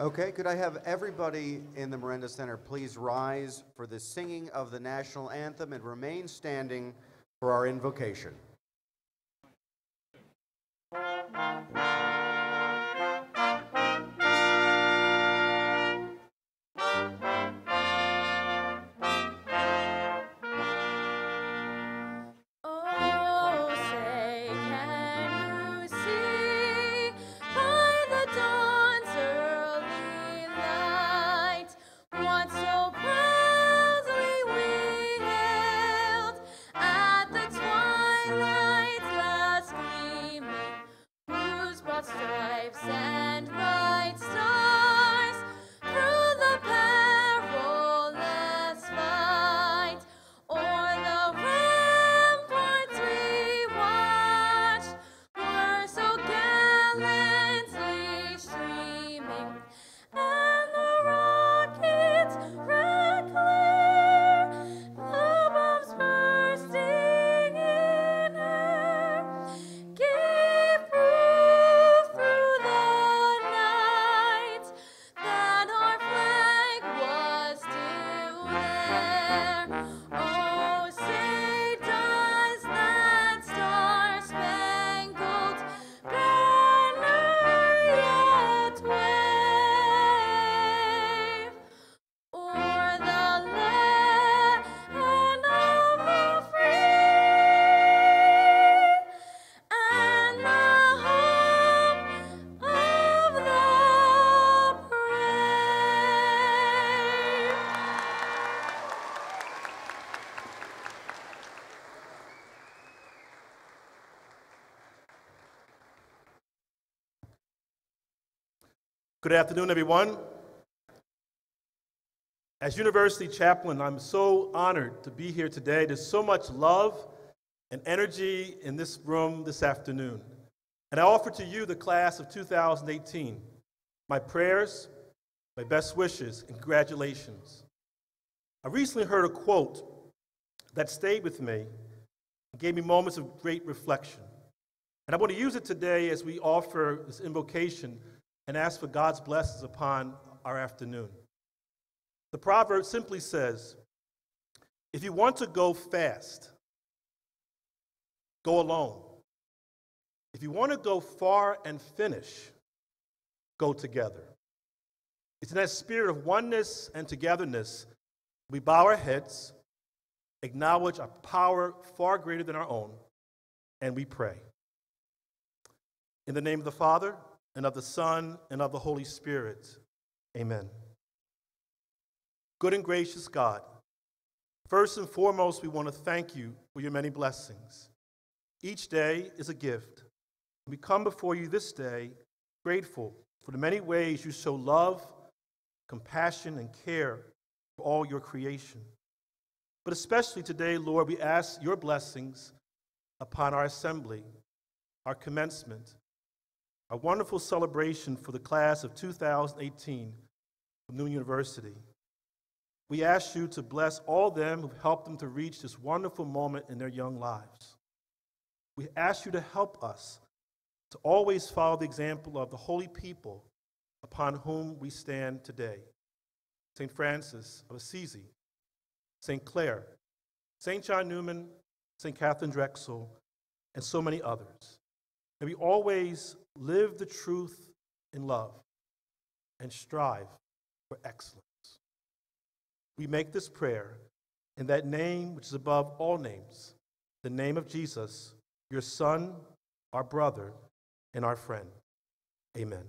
Okay, could I have everybody in the Miranda Center please rise for the singing of the national anthem and remain standing for our invocation. Good afternoon, everyone. As University Chaplain, I'm so honored to be here today. There's so much love and energy in this room this afternoon. And I offer to you, the class of 2018, my prayers, my best wishes, and congratulations. I recently heard a quote that stayed with me and gave me moments of great reflection. And I want to use it today as we offer this invocation and ask for God's blessings upon our afternoon. The proverb simply says, if you want to go fast, go alone. If you want to go far and finish, go together. It's in that spirit of oneness and togetherness we bow our heads, acknowledge a power far greater than our own, and we pray. In the name of the Father, and of the Son, and of the Holy Spirit. Amen. Good and gracious God, first and foremost, we want to thank you for your many blessings. Each day is a gift. We come before you this day grateful for the many ways you show love, compassion, and care for all your creation. But especially today, Lord, we ask your blessings upon our assembly, our commencement, a wonderful celebration for the class of 2018 from Newman University. We ask you to bless all them who've helped them to reach this wonderful moment in their young lives. We ask you to help us to always follow the example of the holy people upon whom we stand today. St. Francis of Assisi, St. Clare, St. John Newman, St. Catherine Drexel, and so many others. May we always live the truth in love and strive for excellence. We make this prayer in that name which is above all names, the name of Jesus, your Son, our brother, and our friend. Amen.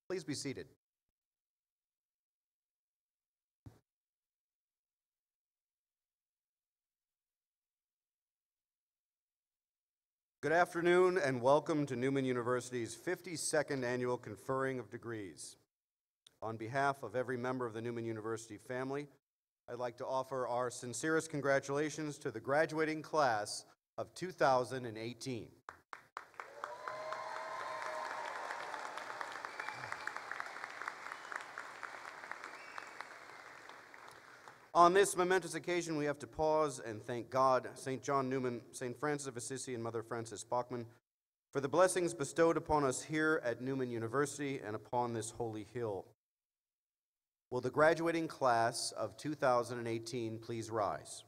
Please be seated. Good afternoon and welcome to Newman University's 52nd Annual Conferring of Degrees. On behalf of every member of the Newman University family, I'd like to offer our sincerest congratulations to the graduating class of 2018. On this momentous occasion, we have to pause and thank God, St. John Newman, St. Francis of Assisi, and Mother Frances Bachman for the blessings bestowed upon us here at Newman University and upon this holy hill. Will the graduating class of 2018 please rise?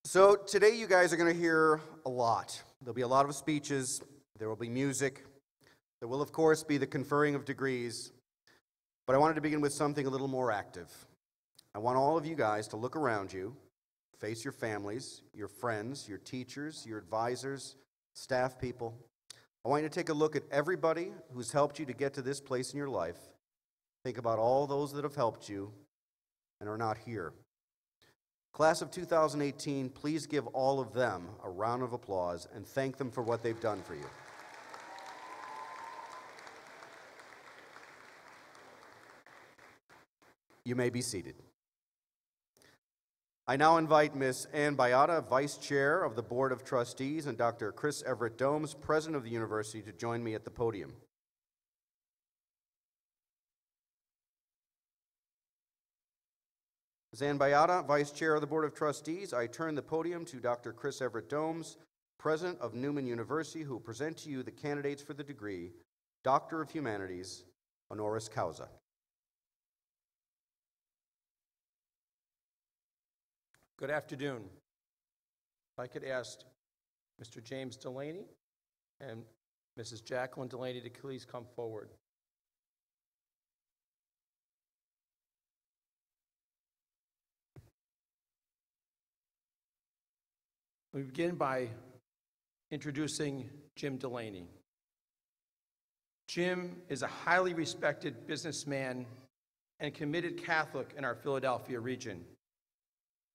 So today you guys are going to hear a lot. There'll be a lot of speeches, there will be music, there will of course be the conferring of degrees, but I wanted to begin with something a little more active. I want all of you guys to look around you, face your families, your friends, your teachers, your advisors, staff people. I want you to take a look at everybody who's helped you to get to this place in your life. Think about all those that have helped you and are not here. Class of 2018, please give all of them a round of applause and thank them for what they've done for you. You may be seated. I now invite Ms. Ann Bayata, Vice Chair of the Board of Trustees, and Dr. Chris Everett Domes, President of the University, to join me at the podium. Ms. Ann Bayata, Vice Chair of the Board of Trustees, I turn the podium to Dr. Chris Everett Domes, President of Newman University, who will present to you the candidates for the degree, Doctor of Humanities, honoris causa. Good afternoon. If I could ask Mr. James Delaney and Mrs. Jacqueline Delaney to please come forward. We begin by introducing Jim Delaney. Jim is a highly respected businessman and committed Catholic in our Philadelphia region.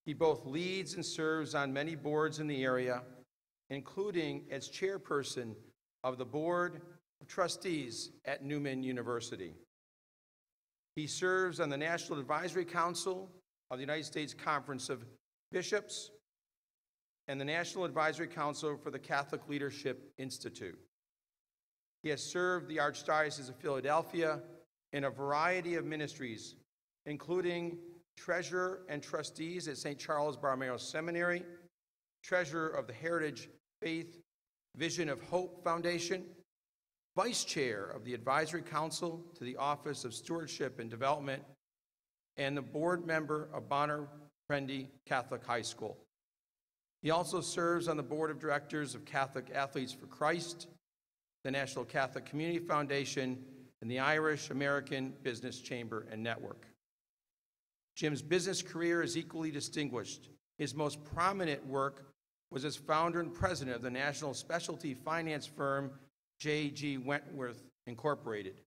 He both leads and serves on many boards in the area, including as chairperson of the Board of Trustees at Newman University. He serves on the National Advisory Council of the United States Conference of Bishops and the National Advisory Council for the Catholic Leadership Institute. He has served the Archdiocese of Philadelphia in a variety of ministries, including Treasurer and Trustees at St. Charles Borromeo Seminary, Treasurer of the Heritage Faith Vision of Hope Foundation, Vice Chair of the Advisory Council to the Office of Stewardship and Development, and the board member of Bonner Prendy Catholic High School. He also serves on the board of directors of Catholic Athletes for Christ, the National Catholic Community Foundation, and the Irish American Business Chamber and Network. Jim's business career is equally distinguished. His most prominent work was as founder and president of the national specialty finance firm J.G. Wentworth Incorporated.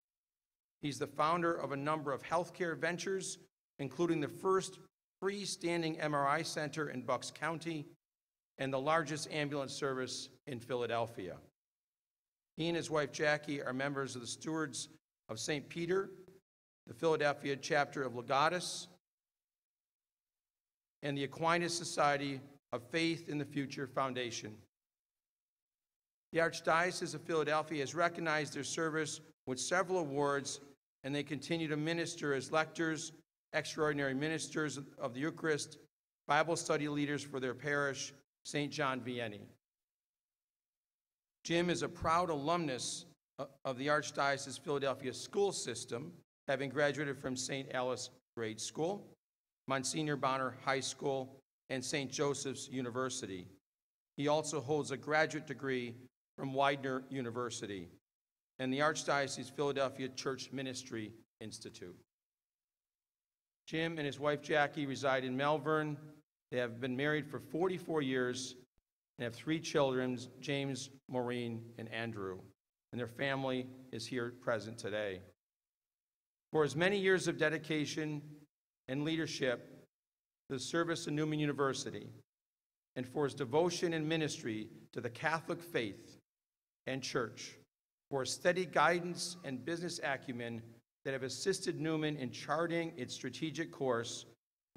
He's the founder of a number of healthcare ventures, including the first freestanding MRI center in Bucks County and the largest ambulance service in Philadelphia. He and his wife Jackie are members of the Stewards of St. Peter, the Philadelphia chapter of Legatus, and the Aquinas Society of Faith in the Future Foundation. The Archdiocese of Philadelphia has recognized their service with several awards, and they continue to minister as lectors, extraordinary ministers of the Eucharist, Bible study leaders for their parish, St. John Vianney. Jim is a proud alumnus of the Archdiocese Philadelphia school system, having graduated from St. Alice Grade School, Monsignor Bonner High School, and St. Joseph's University. He also holds a graduate degree from Widener University and the Archdiocese Philadelphia Church Ministry Institute. Jim and his wife Jackie reside in Melbourne. They have been married for 44 years and have 3 children, James, Maureen, and Andrew, and their family is here present today. For his many years of dedication and leadership to the service of Newman University, and for his devotion and ministry to the Catholic faith and church, for his steady guidance and business acumen that have assisted Newman in charting its strategic course,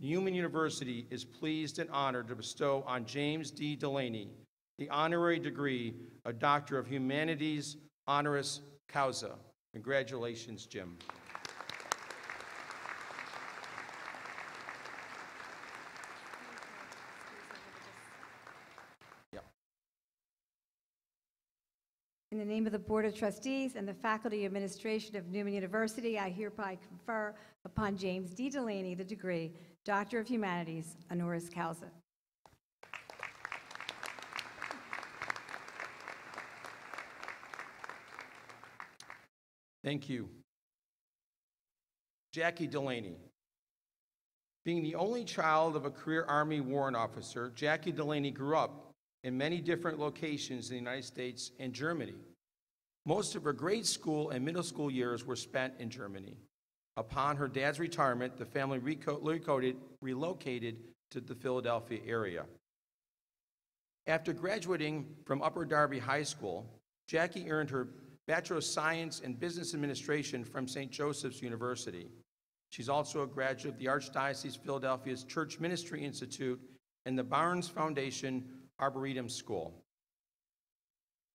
Newman University is pleased and honored to bestow on James D. Delaney the honorary degree of Doctor of Humanities honoris causa. Congratulations, Jim. In the name of the Board of Trustees and the Faculty Administration of Newman University, I hereby confer upon James D. Delaney the degree Doctor of Humanities honoris causa. Thank you. Jackie Delaney. Being the only child of a career Army warrant officer, Jackie Delaney grew up in many different locations in the United States and Germany. Most of her grade school and middle school years were spent in Germany. Upon her dad's retirement, the family relocated to the Philadelphia area. After graduating from Upper Darby High School, Jackie earned her Bachelor of Science in Business Administration from St. Joseph's University. She's also a graduate of the Archdiocese of Philadelphia's Church Ministry Institute and the Barnes Foundation Arboretum School.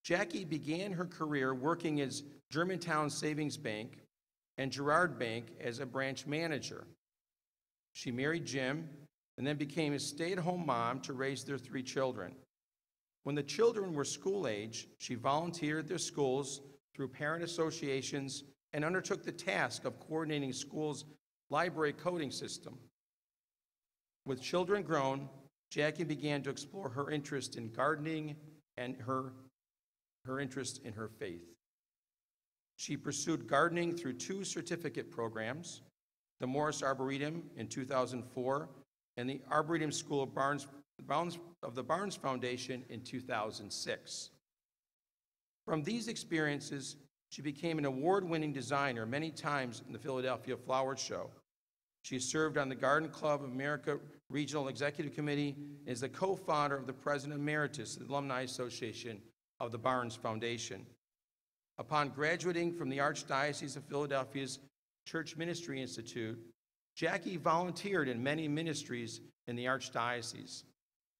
Jackie began her career working as Germantown Savings Bank and Girard Bank as a branch manager. She married Jim and then became a stay-at-home mom to raise their 3 children. When the children were school age, she volunteered at their schools through parent associations and undertook the task of coordinating schools' library coding system. With children grown, Jackie began to explore her interest in gardening and her interest in her faith. She pursued gardening through 2 certificate programs, the Morris Arboretum in 2004 and the Arboretum School of the Barnes Foundation in 2006. From these experiences, she became an award-winning designer many times in the Philadelphia Flower Show. She served on the Garden Club of America Regional Executive Committee and is the co-founder of the President Emeritus of the Alumni Association of the Barnes Foundation. Upon graduating from the Archdiocese of Philadelphia's Church Ministry Institute, Jackie volunteered in many ministries in the Archdiocese,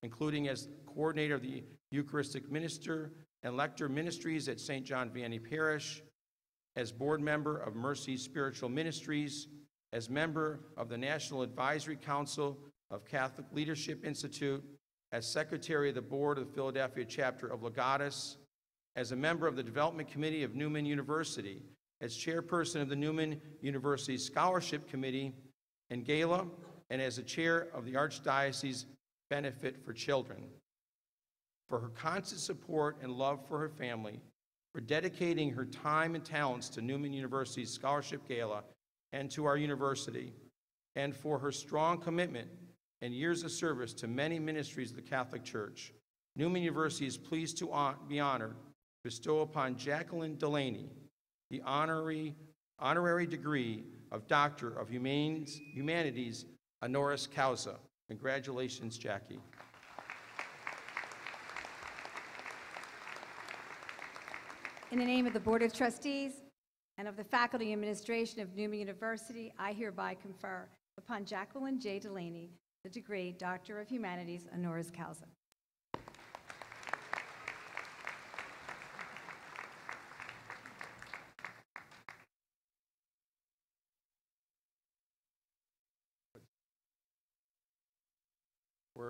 including as coordinator of the Eucharistic Minister and Lector Ministries at St. John Vianney Parish, as board member of Mercy Spiritual Ministries, as member of the National Advisory Council of Catholic Leadership Institute, as secretary of the board of the Philadelphia chapter of Legatus, as a member of the Development Committee of Newman University, as chairperson of the Newman University Scholarship Committee and Gala, and as a chair of the Archdiocese Benefit for Children. For her constant support and love for her family, for dedicating her time and talents to Newman University's Scholarship Gala and to our university, and for her strong commitment and years of service to many ministries of the Catholic Church, Newman University is pleased to be honored to bestow upon Jacqueline Delaney the honorary degree of Doctor of Humanities honoris causa. Congratulations, Jackie. In the name of the Board of Trustees and of the Faculty Administration of Newman University, I hereby confer upon Jacqueline J. Delaney the degree Doctor of Humanities honoris causa.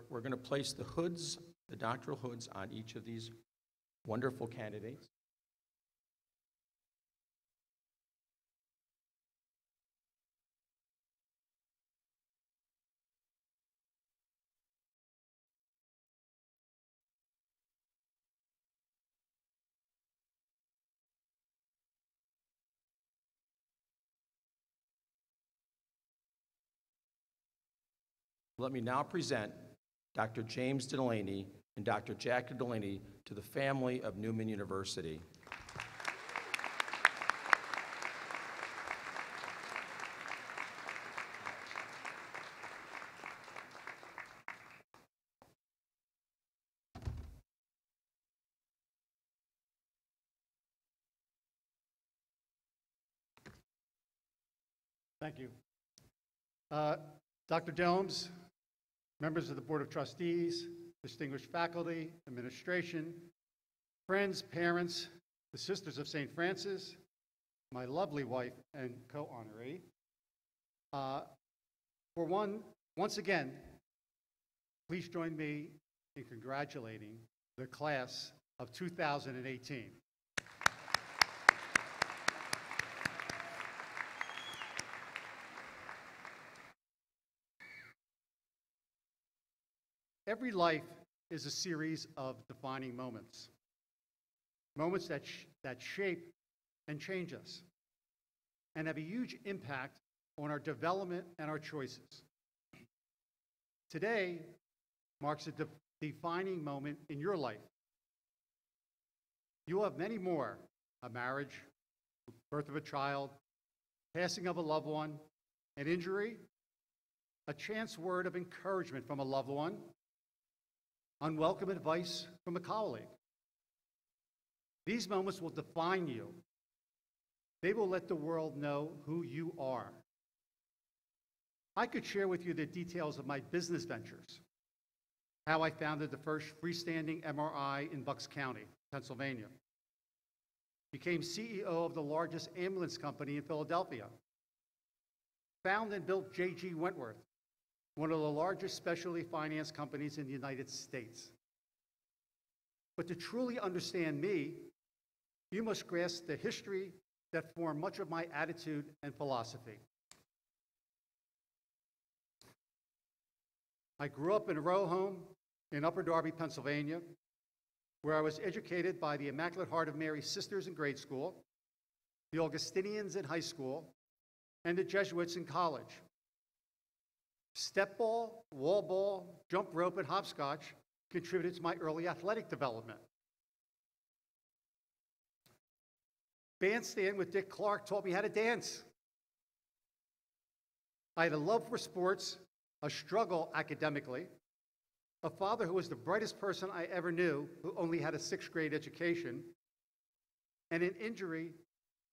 We're going to place the hoods, the doctoral hoods, on each of these wonderful candidates. Let me now present Dr. James Delaney and Dr. Jackie Delaney to the family of Newman University. Thank you. Dr. Domes, members of the Board of Trustees, distinguished faculty, administration, friends, parents, the Sisters of St. Francis, my lovely wife and co-honoree. Once again, please join me in congratulating the class of 2018. Every life is a series of defining moments, moments that shape and change us, and have a huge impact on our development and our choices. Today marks a defining moment in your life. You will have many more: a marriage, birth of a child, passing of a loved one, an injury, a chance word of encouragement from a loved one, unwelcome advice from a colleague. These moments will define you. They will let the world know who you are. I could share with you the details of my business ventures, how I founded the first freestanding MRI in Bucks County, Pennsylvania, became CEO of the largest ambulance company in Philadelphia, found and built J.G. Wentworth, one of the largest specialty finance companies in the United States. But to truly understand me, you must grasp the history that formed much of my attitude and philosophy. I grew up in a row home in Upper Darby, Pennsylvania, where I was educated by the Immaculate Heart of Mary Sisters in grade school, the Augustinians in high school, and the Jesuits in college. Step ball, wall ball, jump rope, and hopscotch contributed to my early athletic development. Bandstand with Dick Clark taught me how to dance. I had a love for sports, a struggle academically, a father who was the brightest person I ever knew, who only had a 6th grade education, and an injury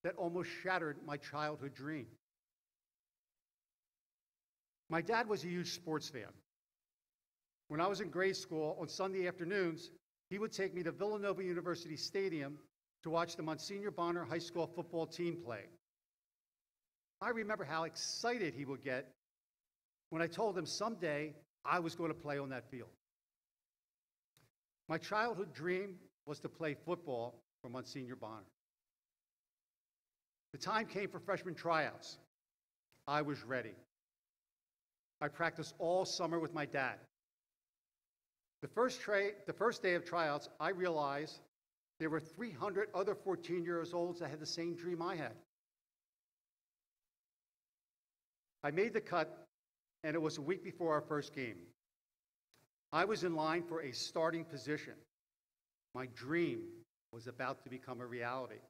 that almost shattered my childhood dream. My dad was a huge sports fan. When I was in grade school, on Sunday afternoons, he would take me to Villanova University Stadium to watch the Monsignor Bonner High School football team play. I remember how excited he would get when I told him someday I was going to play on that field. My childhood dream was to play football for Monsignor Bonner. The time came for freshman tryouts. I was ready. I practiced all summer with my dad. The first day of tryouts, I realized there were 300 other 14-year-olds that had the same dream I had. I made the cut, and it was a week before our first game. I was in line for a starting position. My dream was about to become a reality.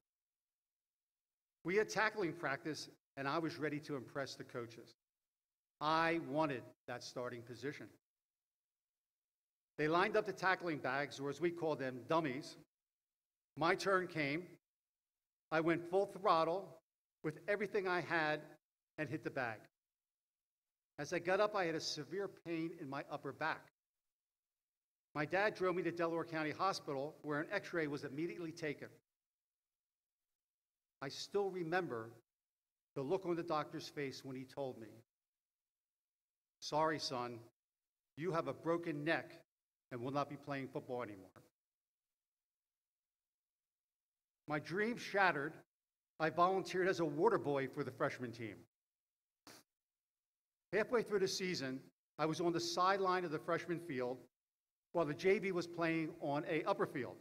We had tackling practice, and I was ready to impress the coaches. I wanted that starting position. They lined up the tackling bags, or as we call them, dummies. My turn came. I went full throttle with everything I had and hit the bag. As I got up, I had a severe pain in my upper back. My dad drove me to Delaware County Hospital, where an x-ray was immediately taken. I still remember the look on the doctor's face when he told me, "Sorry, son, you have a broken neck and will not be playing football anymore." My dream shattered. I volunteered as a water boy for the freshman team. Halfway through the season, I was on the sideline of the freshman field while the JV was playing on a upper field,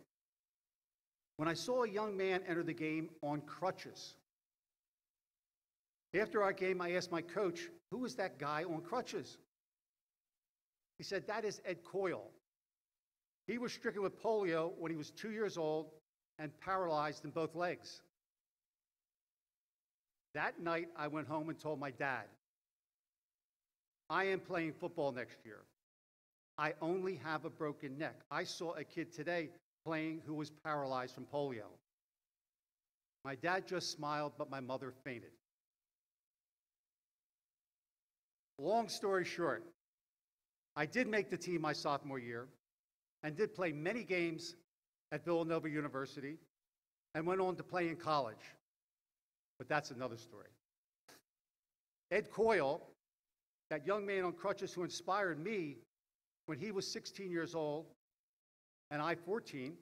when I saw a young man enter the game on crutches. After our game, I asked my coach, "Who is that guy on crutches?" He said, "That is Edie Coyle. He was stricken with polio when he was 2 years old and paralyzed in both legs." That night, I went home and told my dad, "I am playing football next year. I only have a broken neck. I saw a kid today playing who was paralyzed from polio." My dad just smiled, but my mother fainted. long story short, I did make the team my sophomore year and did play many games at Villanova University and went on to play in college. But that's another story. Ed Coyle, that young man on crutches who inspired me when he was 16 years old and I 14,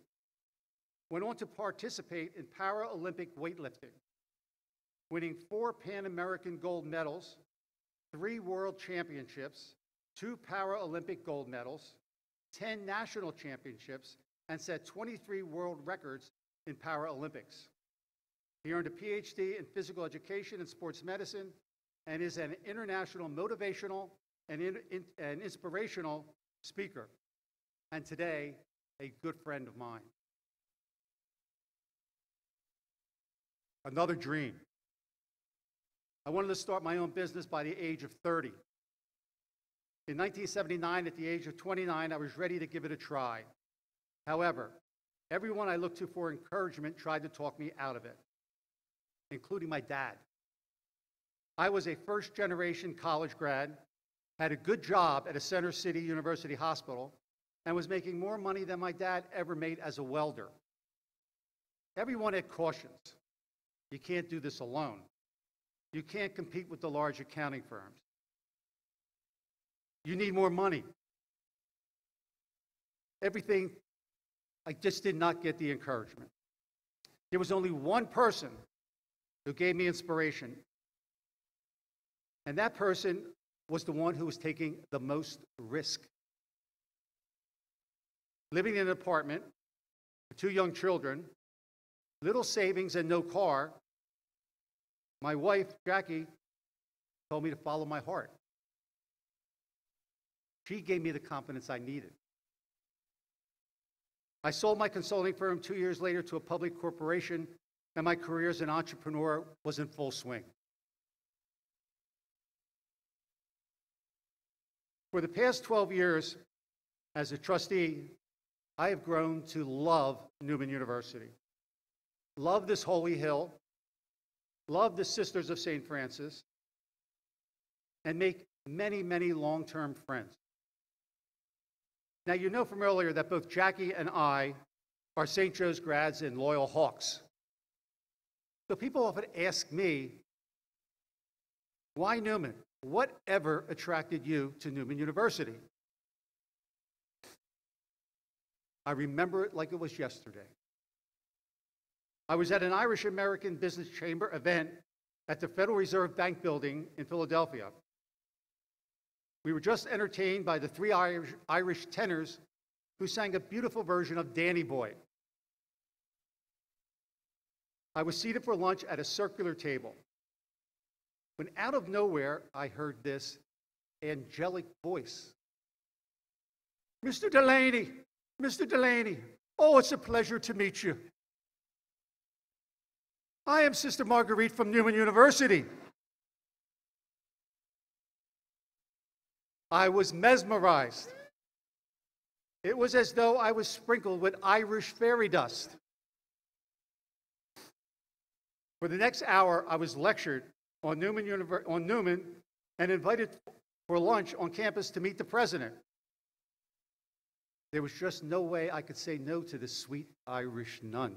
went on to participate in Paralympic weightlifting, winning 4 Pan American gold medals, 3 world championships, 2 Paralympic gold medals, 10 national championships, and set 23 world records in Paralympics. He earned a PhD in physical education and sports medicine and is an international motivational and inspirational speaker, and today, a good friend of mine. Another dream. I wanted to start my own business by the age of 30. In 1979, at the age of 29, I was ready to give it a try. However, everyone I looked to for encouragement tried to talk me out of it, including my dad. I was a first-generation college grad, had a good job at a Center City University hospital, and was making more money than my dad ever made as a welder. Everyone had cautions. You can't do this alone. You can't compete with the large accounting firms. You need more money. Everything, I just did not get the encouragement. There was only one person who gave me inspiration, and that person was the one who was taking the most risk. Living in an apartment with 2 young children, little savings and no car, my wife, Jackie, told me to follow my heart. She gave me the confidence I needed. I sold my consulting firm 2 years later to a public corporation, and my career as an entrepreneur was in full swing. For the past 12 years, as a trustee, I have grown to love Newman University, love this holy hill, love the Sisters of St. Francis, and make many, many long-term friends. Now, you know from earlier that both Jackie and I are St. Joe's grads and loyal Hawks. So people often ask me, why Newman? Whatever attracted you to Newman University? I remember it like it was yesterday. I was at an Irish American Business Chamber event at the Federal Reserve Bank building in Philadelphia. We were just entertained by the 3 Irish tenors who sang a beautiful version of Danny Boy. I was seated for lunch at a circular table when out of nowhere I heard this angelic voice. Mr. Delaney, Mr. Delaney, oh, it's a pleasure to meet you. I am Sister Marguerite from Newman University. I was mesmerized. It was as though I was sprinkled with Irish fairy dust. For the next hour, I was lectured on Newman and invited for lunch on campus to meet the president. There was just no way I could say no to this sweet Irish nun.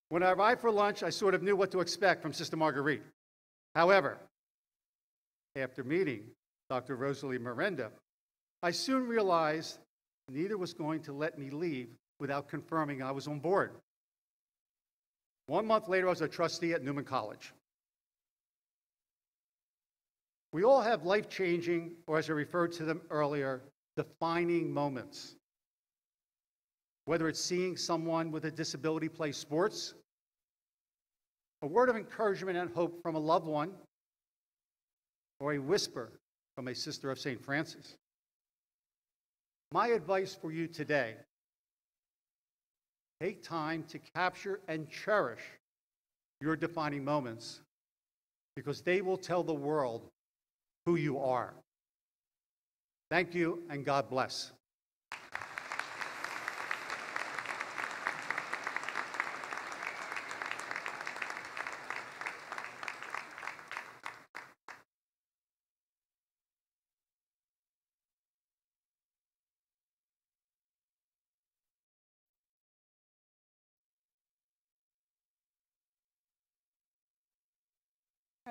When I arrived for lunch, I sort of knew what to expect from Sister Marguerite. However, after meeting Dr. Rosalie Miranda, I soon realized neither was going to let me leave without confirming I was on board. 1 month later, I was a trustee at Newman College. We all have life-changing, or as I referred to them earlier, defining moments. Whether it's seeing someone with a disability play sports, a word of encouragement and hope from a loved one, or a whisper from a Sister of St. Francis. My advice for you today: take time to capture and cherish your defining moments, because they will tell the world who you are. Thank you, and God bless.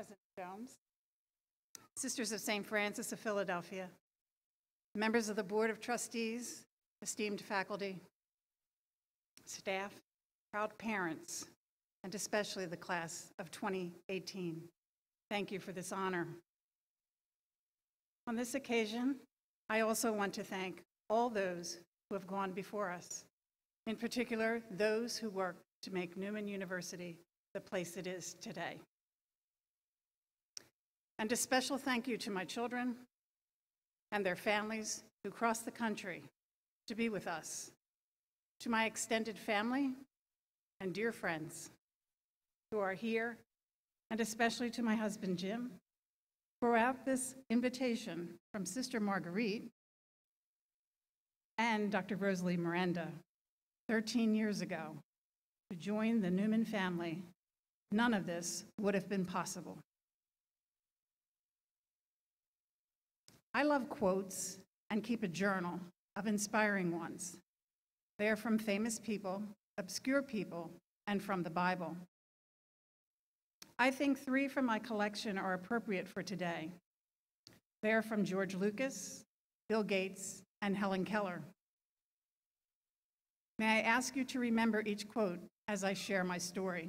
President Jones, Sisters of St. Francis of Philadelphia, members of the Board of Trustees, esteemed faculty, staff, proud parents, and especially the class of 2018. Thank you for this honor. On this occasion, I also want to thank all those who have gone before us, in particular, those who worked to make Newman University the place it is today. And a special thank you to my children and their families who crossed the country to be with us, to my extended family and dear friends who are here, and especially to my husband, Jim, throughout this invitation from Sister Marguerite and Dr. Rosalie Miranda 13 years ago to join the Newman family. None of this would have been possible. I love quotes and keep a journal of inspiring ones. They are from famous people, obscure people, and from the Bible. I think 3 from my collection are appropriate for today. They are from George Lucas, Bill Gates, and Helen Keller. May I ask you to remember each quote as I share my story?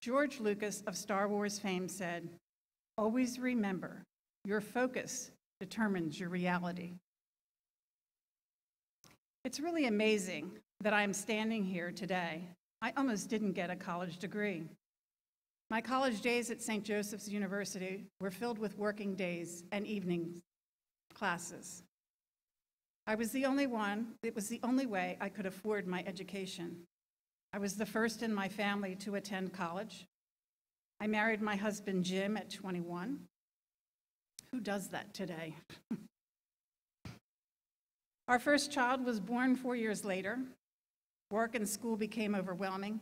George Lucas of Star Wars fame said, "Always remember, your focus determines your reality." It's really amazing that I am standing here today. I almost didn't get a college degree. My college days at St. Joseph's University were filled with working days and evening classes. It was the only way I could afford my education. I was the first in my family to attend college. I married my husband, Jim, at 21. Who does that today? Our first child was born 4 years later. Work and school became overwhelming.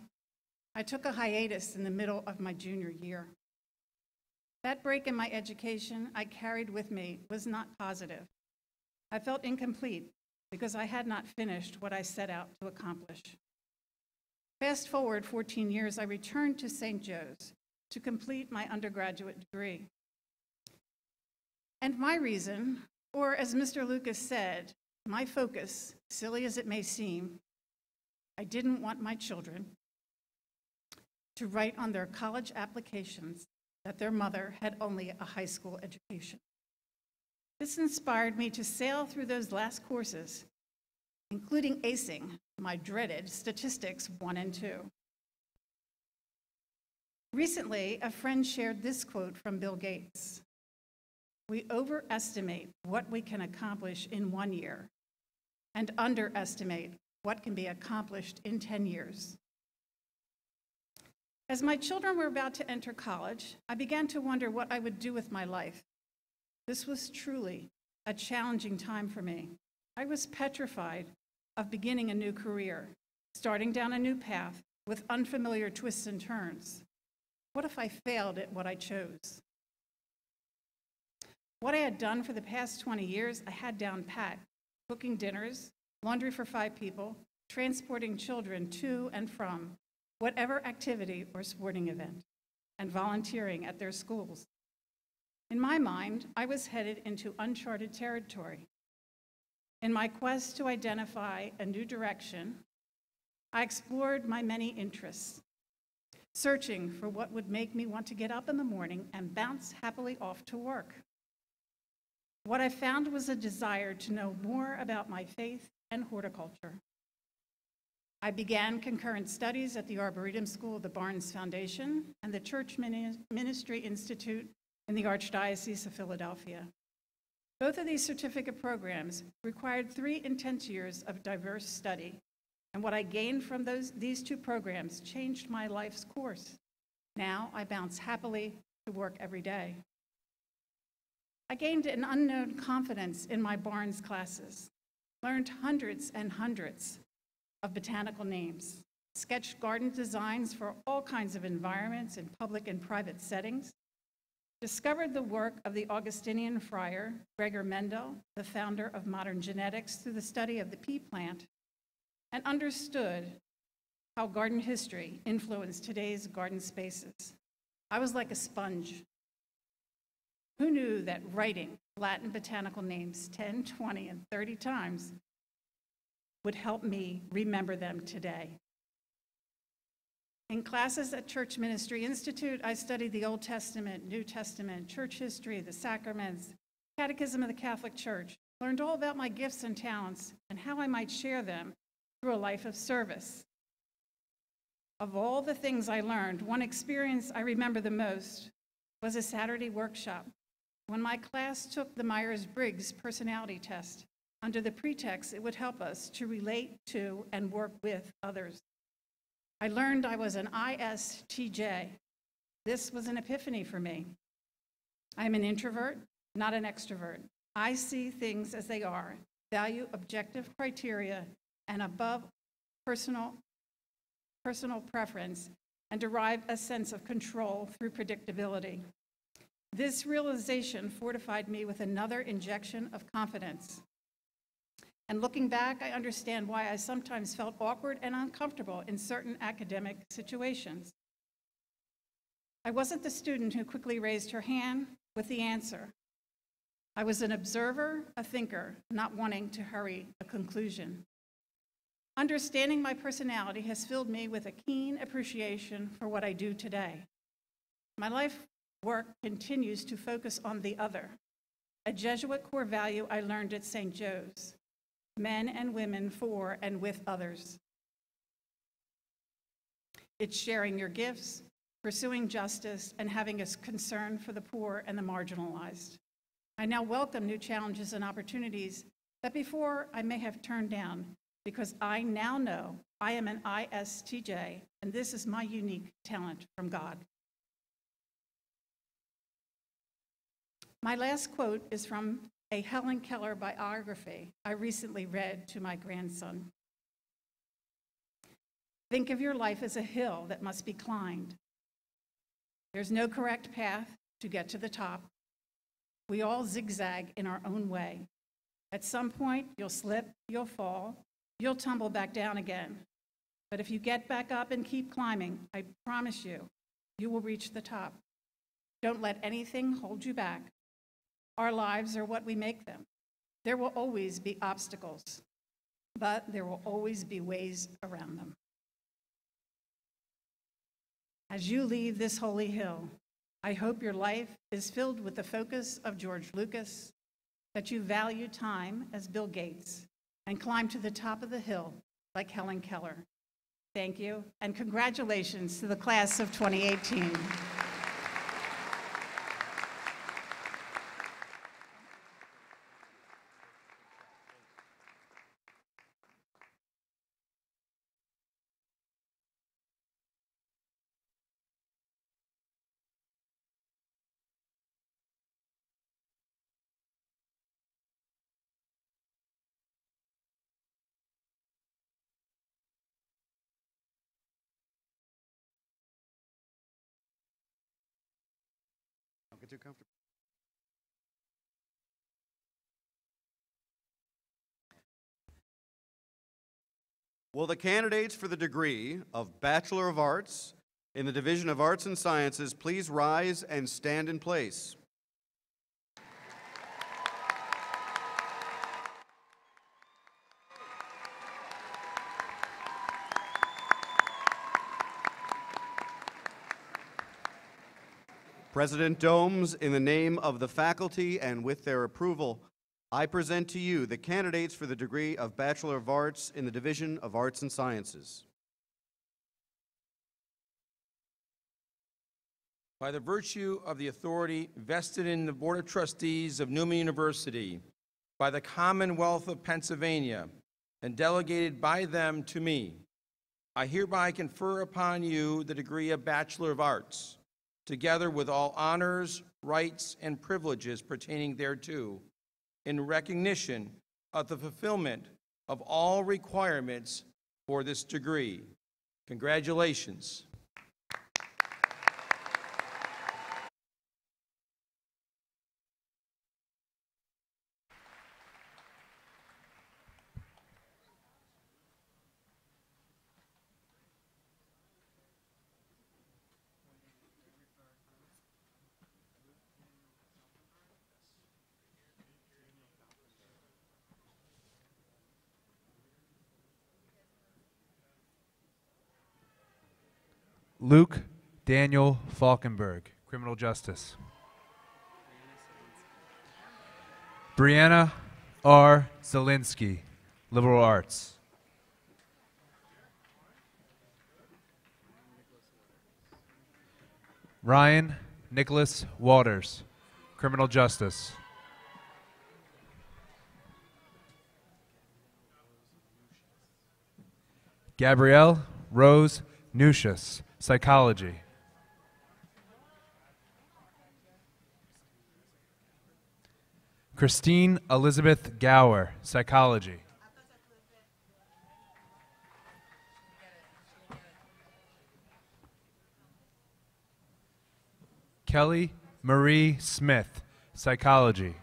I took a hiatus in the middle of my junior year. That break in my education I carried with me was not positive. I felt incomplete because I had not finished what I set out to accomplish. Fast forward 14 years, I returned to St. Joe's to complete my undergraduate degree. And my reason, or as Mr. Lucas said, my focus, silly as it may seem, I didn't want my children to write on their college applications that their mother had only a high school education. This inspired me to sail through those last courses, including acing my dreaded statistics 1 and 2. Recently, a friend shared this quote from Bill Gates: "We overestimate what we can accomplish in 1 year and underestimate what can be accomplished in 10 years. As my children were about to enter college, I began to wonder what I would do with my life. This was truly a challenging time for me. I was petrified of beginning a new career, starting down a new path with unfamiliar twists and turns. What if I failed at what I chose? What I had done for the past 20 years, I had down pat: cooking dinners, laundry for 5 people, transporting children to and from whatever activity or sporting event, and volunteering at their schools. In my mind, I was headed into uncharted territory. In my quest to identify a new direction, I explored my many interests, searching for what would make me want to get up in the morning and bounce happily off to work. What I found was a desire to know more about my faith and horticulture. I began concurrent studies at the Arboretum School of the Barnes Foundation and the Church Ministry Institute in the Archdiocese of Philadelphia. Both of these certificate programs required 3 intense years of diverse study, and what I gained from these 2 programs changed my life's course. Now I bounce happily to work every day. I gained an unknown confidence in my Barnes classes, learned hundreds and hundreds of botanical names, sketched garden designs for all kinds of environments in public and private settings, discovered the work of the Augustinian friar Gregor Mendel, the founder of modern genetics, through the study of the pea plant, and understood how garden history influenced today's garden spaces. I was like a sponge. Who knew that writing Latin botanical names 10, 20, and 30 times would help me remember them today? In classes at Church Ministry Institute, I studied the Old Testament, New Testament, church history, the sacraments, Catechism of the Catholic Church, learned all about my gifts and talents and how I might share them through a life of service. Of all the things I learned, one experience I remember the most was a Saturday workshop when my class took the Myers-Briggs personality test under the pretext it would help us to relate to and work with others. I learned I was an ISTJ. This was an epiphany for me. I'm an introvert, not an extrovert. I see things as they are, value objective criteria, and above personal preference, and derive a sense of control through predictability. This realization fortified me with another injection of confidence. And looking back, I understand why I sometimes felt awkward and uncomfortable in certain academic situations. I wasn't the student who quickly raised her hand with the answer. I was an observer, a thinker, not wanting to hurry a conclusion. Understanding my personality has filled me with a keen appreciation for what I do today. My life work continues to focus on the other, a Jesuit core value I learned at St. Joe's, men and women for and with others. It's sharing your gifts, pursuing justice, and having a concern for the poor and the marginalized. I now welcome new challenges and opportunities that before I may have turned down, because I now know I am an ISTJ, and this is my unique talent from God. My last quote is from a Helen Keller biography I recently read to my grandson. Think of your life as a hill that must be climbed. There's no correct path to get to the top. We all zigzag in our own way. At some point, you'll slip, you'll fall, you'll tumble back down again. But if you get back up and keep climbing, I promise you, you will reach the top. Don't let anything hold you back. Our lives are what we make them. There will always be obstacles, but there will always be ways around them. As you leave this holy hill, I hope your life is filled with the focus of George Lucas, that you value time as Bill Gates, and climb to the top of the hill like Helen Keller. Thank you, and congratulations to the class of 2018. Don't get too comfortable. Will the candidates for the degree of Bachelor of Arts in the Division of Arts and Sciences please rise and stand in place? President Domes, in the name of the faculty and with their approval, I present to you the candidates for the degree of Bachelor of Arts in the Division of Arts and Sciences. By the virtue of the authority vested in the Board of Trustees of Newman University, by the Commonwealth of Pennsylvania, and delegated by them to me, I hereby confer upon you the degree of Bachelor of Arts, together with all honors, rights, and privileges pertaining thereto, in recognition of the fulfillment of all requirements for this degree. Congratulations. Luke Daniel Falkenberg, Criminal Justice. Brianna R. Zielinski, Liberal Arts. Ryan Nicholas Waters, Criminal Justice. Gabrielle Rose Nucius, Psychology. Christine Elizabeth Gower, Psychology. Kelly Marie Smith, Psychology.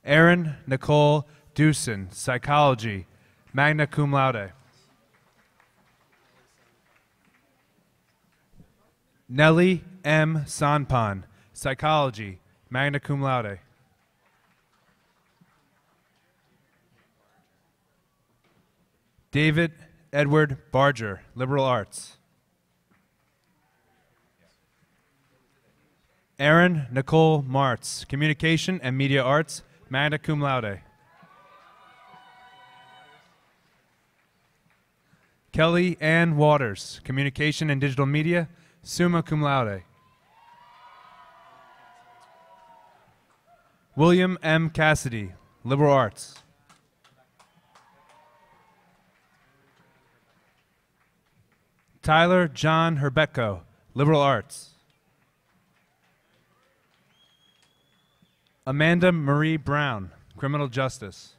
Erin Nicole Dewson, Psychology, magna cum laude. Nellie M. Sanpan, Psychology, magna cum laude. David Edward Barger, Liberal Arts. Erin Nicole Martz, Communication and Media Arts, magna cum laude. Kelly Ann Waters, Communication and Digital Media, summa cum laude. William M. Cassidy, Liberal Arts. Tyler John Herbecko, Liberal Arts. Amanda Marie Brown, Criminal Justice.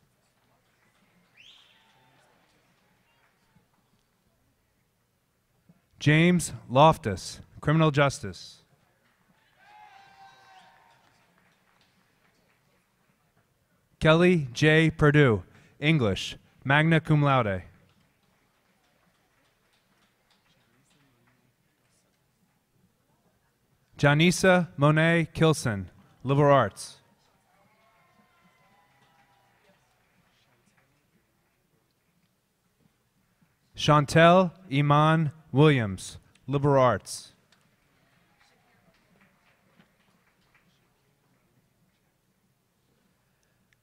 James Loftus, Criminal Justice. Kelly J. Perdue, English, magna cum laude. Janisa Monet Kilson, Liberal Arts. Chantel Iman Williams, Liberal Arts.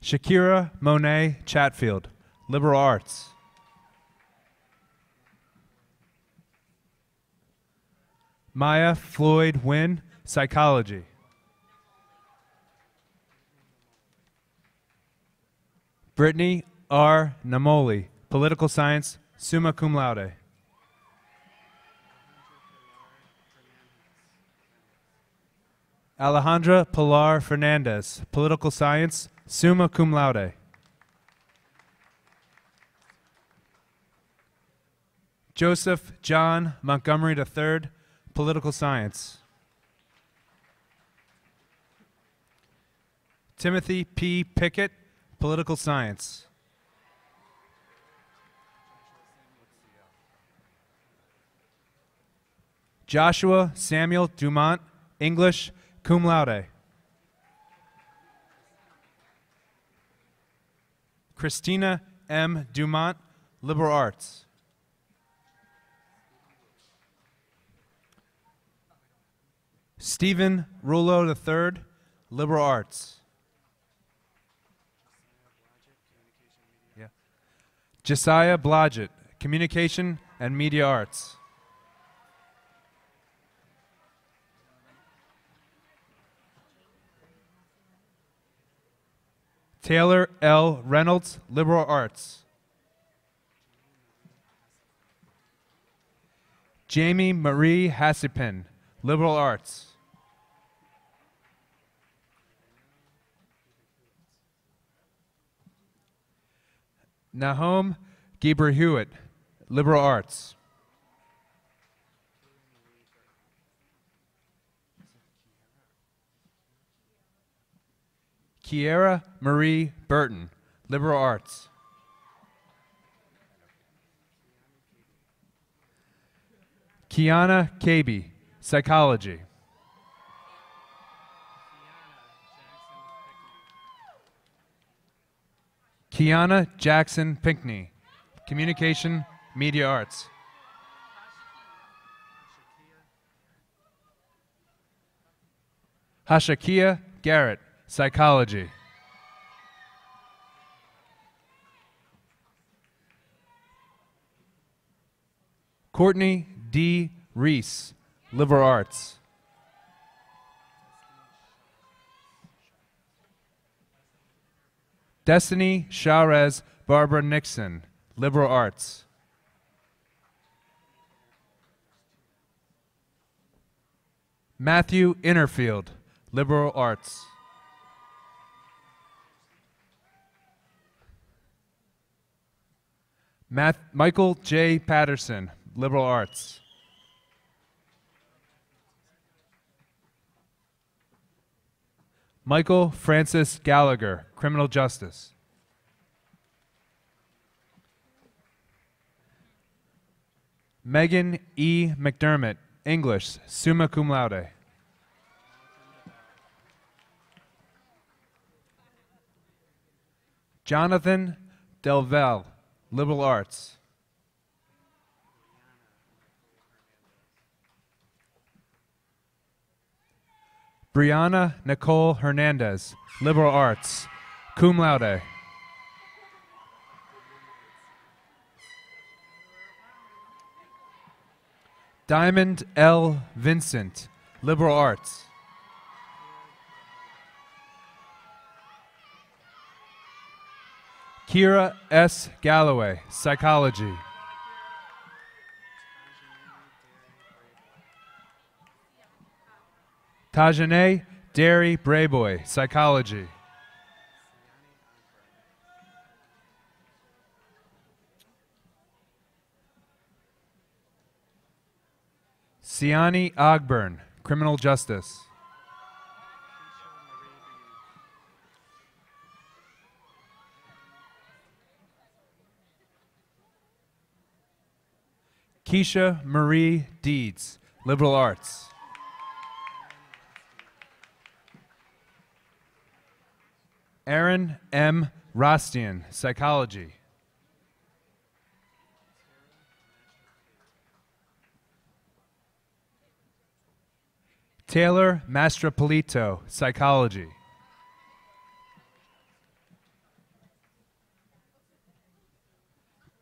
Shakira Monet Chatfield, Liberal Arts. Maya Floyd Wynn, Psychology. Brittany R. Namoli, Political Science, summa cum laude. Alejandra Pilar Fernandez, Political Science, summa cum laude. Joseph John Montgomery III, Political Science. Timothy P. Pickett, Political Science. Joshua Samuel Dumont, English, cum laude. Christina M. Dumont, Liberal Arts. Stephen Rullo III, Liberal Arts. Yeah. Josiah Blodgett, Communication and Media Arts. Taylor L. Reynolds, Liberal Arts. Jamie Marie Hassipin, Liberal Arts. Nahom Geber Hewitt, Liberal Arts. Kiera Marie Burton, Liberal Arts. Kiana Kaby, Psychology. Kiana Jackson Pinkney, Communication, Media Arts. Hashakia Garrett, Psychology. Courtney D. Reese, Liberal Arts. Destiny Charez Barbara Nixon, Liberal Arts. Matthew Innerfield, Liberal Arts. Michael J. Patterson, Liberal Arts. Michael Francis Gallagher, Criminal Justice. Megan E. McDermott, English, summa cum laude. Jonathan Delvell, Liberal Arts. Brianna Nicole Hernandez, Liberal Arts, cum laude. Diamond L. Vincent, Liberal Arts. Kira S. Galloway, Psychology. Tajane Derry Brayboy, Psychology. Siani Ogburn, Criminal Justice. Keisha Marie Deeds, Liberal Arts. Aaron M. Rostian, Psychology. Taylor Mastropolito, Psychology.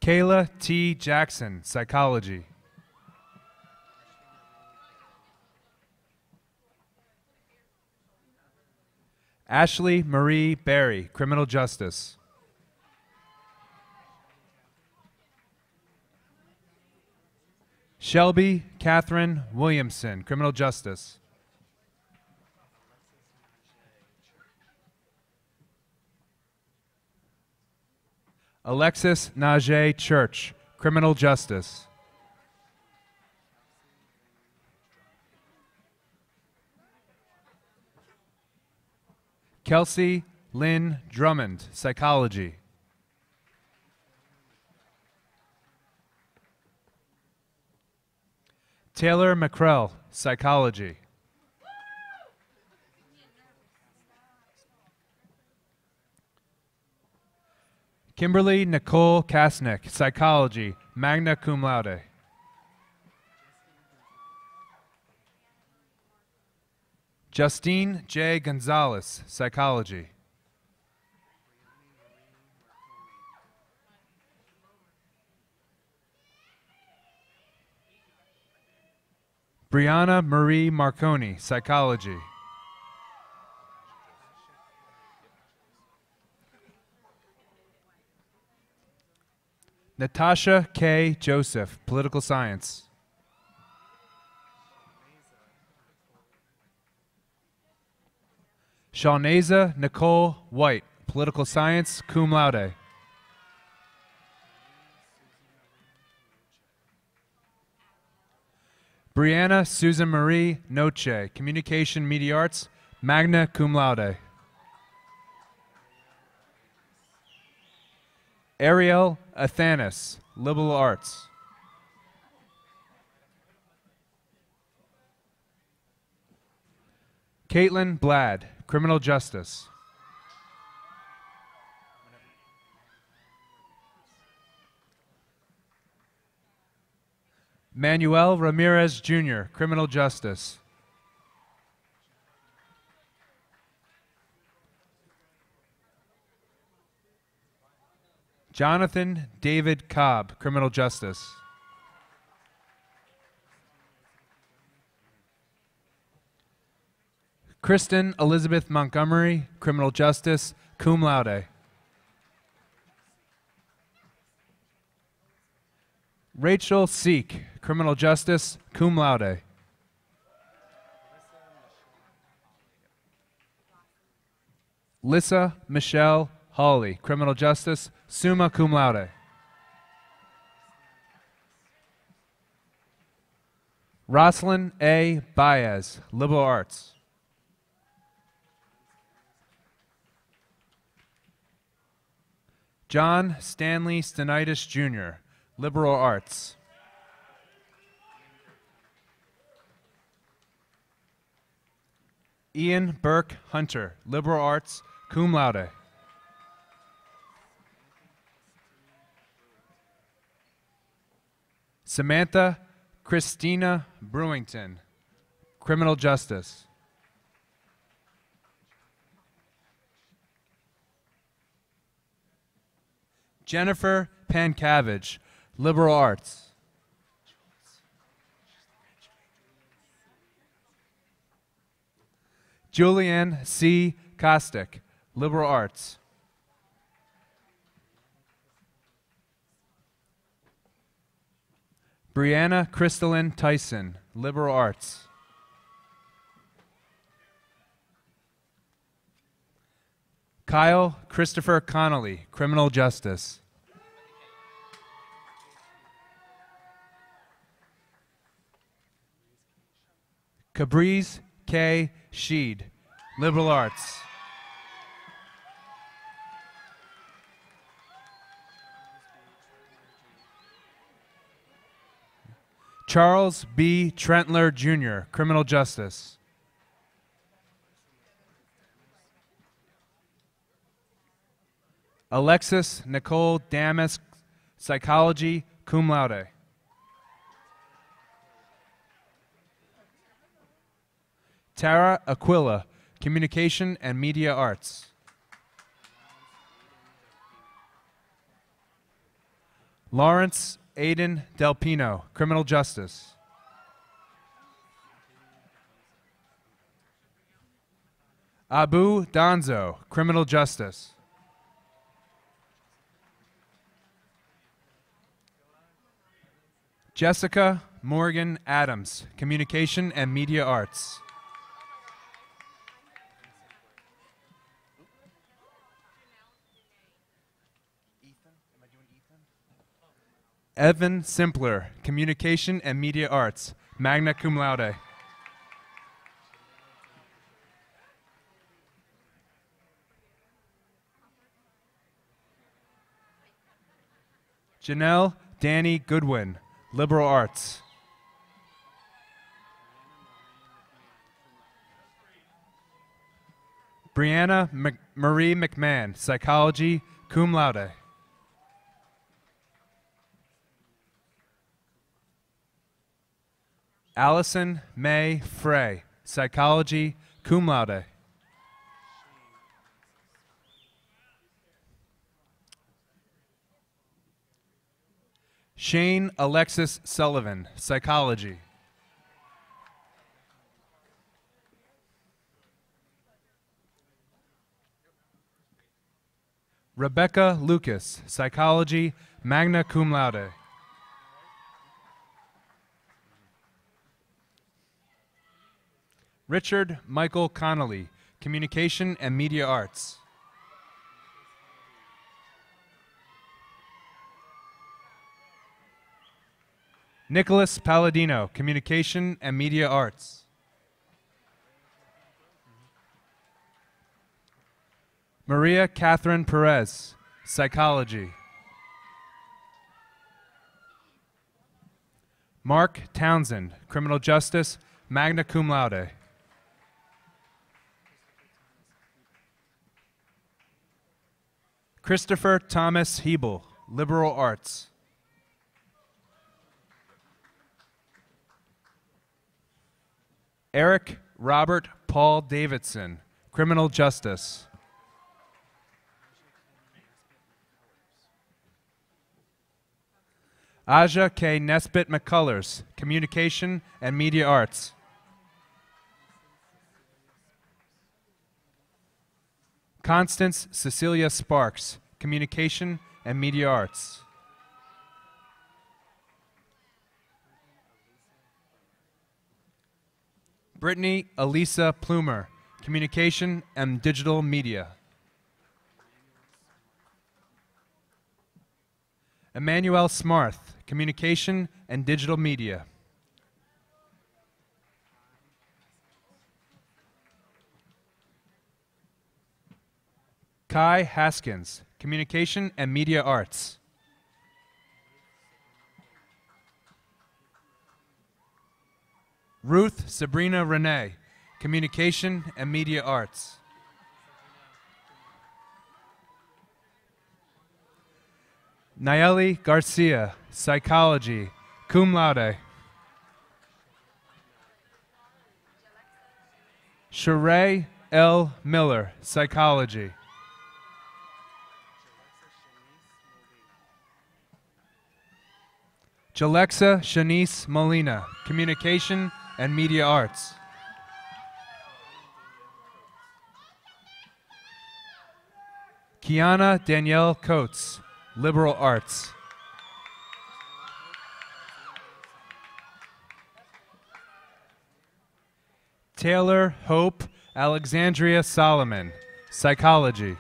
Kayla T. Jackson, Psychology. Ashley Marie Berry, Criminal Justice. Shelby Catherine Williamson, Criminal Justice. Alexis Najee Church, Criminal Justice. Kelsey Lynn Drummond, Psychology. Taylor McCrell, Psychology. Kimberly Nicole Kasnick, Psychology, magna cum laude. Justine J. Gonzalez, Psychology. Brianna Marie Marconi, Psychology. Natasha K. Joseph, Political Science. Shawneza Nicole White, Political Science, cum laude. Brianna Susan Marie Noche, Communication Media Arts, magna cum laude. Ariel Athanas, Liberal Arts. Caitlin Blad, Criminal Justice. Manuel Ramirez Jr., Criminal Justice. Jonathan David Cobb, Criminal Justice. Kristen Elizabeth Montgomery, Criminal Justice, cum laude. Rachel Seek, Criminal Justice, cum laude. Lissa Michele Hawley, Criminal Justice, summa cum laude. Roslyn A. Baez, Liberal Arts. John Stanley Stenitis Jr., Liberal Arts. Ian Burke Hunter, Liberal Arts, cum laude. Samantha Christina Brewington, Criminal Justice. Jennifer Pankavage, Liberal Arts. Julianne C. Kostick, Liberal Arts. Brianna Crystalline Tyson, Liberal Arts. Kyle Christopher Connolly, Criminal Justice. Cabriz K. Sheed, Liberal Arts. Charles B. Trentler, Jr., Criminal Justice. Alexis Nicole Damas, Psychology, cum laude. Tara Aquila, Communication and Media Arts. Lawrence Aiden Del Pino, Criminal Justice. Abu Donzo, Criminal Justice. Jessica Morgan Adams, Communication and Media Arts. Evan Simpler, Communication and Media Arts, magna cum laude. Janelle Danny Goodwin, Liberal Arts. Brianna Marie McMahon, Psychology, cum laude. Allison May Frey, Psychology, cum laude. Shane Alexis Sullivan, Psychology. Rebecca Lucas, Psychology, magna cum laude. Richard Michael Connolly, Communication and Media Arts. Nicholas Palladino, Communication and Media Arts. Maria Catherine Perez, Psychology. Mark Townsend, Criminal Justice, magna cum laude. Christopher Thomas Hebel, Liberal Arts. Eric Robert Paul Davidson, Criminal Justice. Aja K. Nesbitt McCullers, Communication and Media Arts. Constance Cecilia Sparks, Communication and Media Arts. Brittany Elisa Plumer, Communication and Digital Media. Emmanuel Smarth, Communication and Digital Media. Kai Haskins, Communication and Media Arts. Ruth Sabrina Renee, Communication and Media Arts. Nayeli Garcia, Psychology, cum laude. Sheree L. Miller, Psychology. Jalexa Shanice Molina, Communication and Media Arts. Kiana Danielle Coates, Liberal Arts. Taylor Hope Alexandria Solomon, Psychology.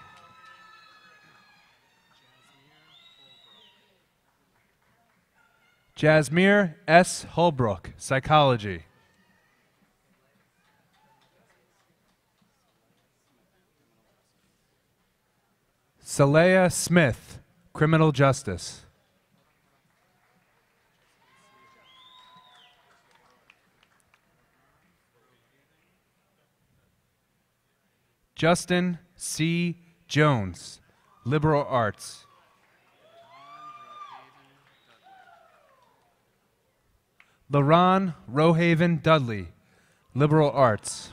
Jasmine S. Holbrook, Psychology. Saleha Smith, Criminal Justice. Justin C. Jones, Liberal Arts. LaRon Rohaven Dudley, Liberal Arts.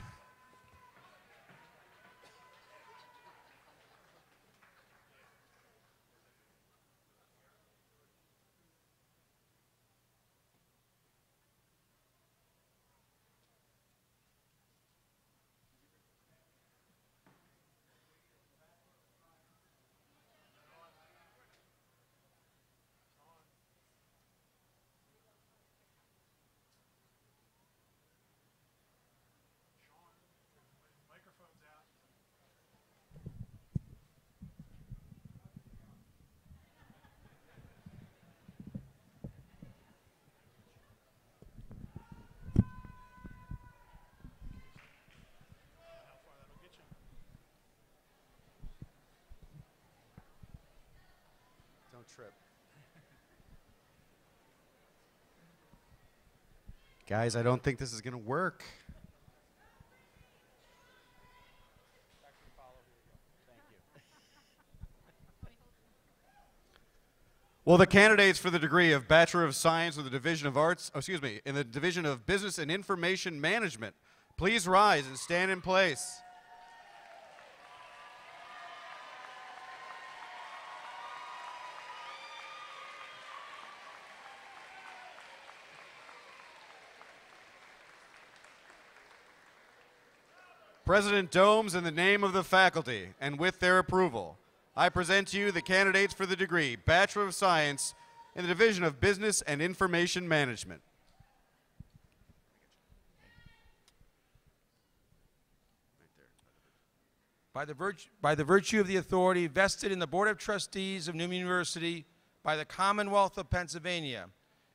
Don't trip. Guys, I don't think this is going to work. Will the candidates for the degree of Bachelor of Science with the Division of Arts, in the Division of Business and Information Management, please rise and stand in place. President Domes, in the name of the faculty and with their approval, I present to you the candidates for the degree Bachelor of Science in the Division of Business and Information Management. By the virtue of the authority vested in the Board of Trustees of Newman University by the Commonwealth of Pennsylvania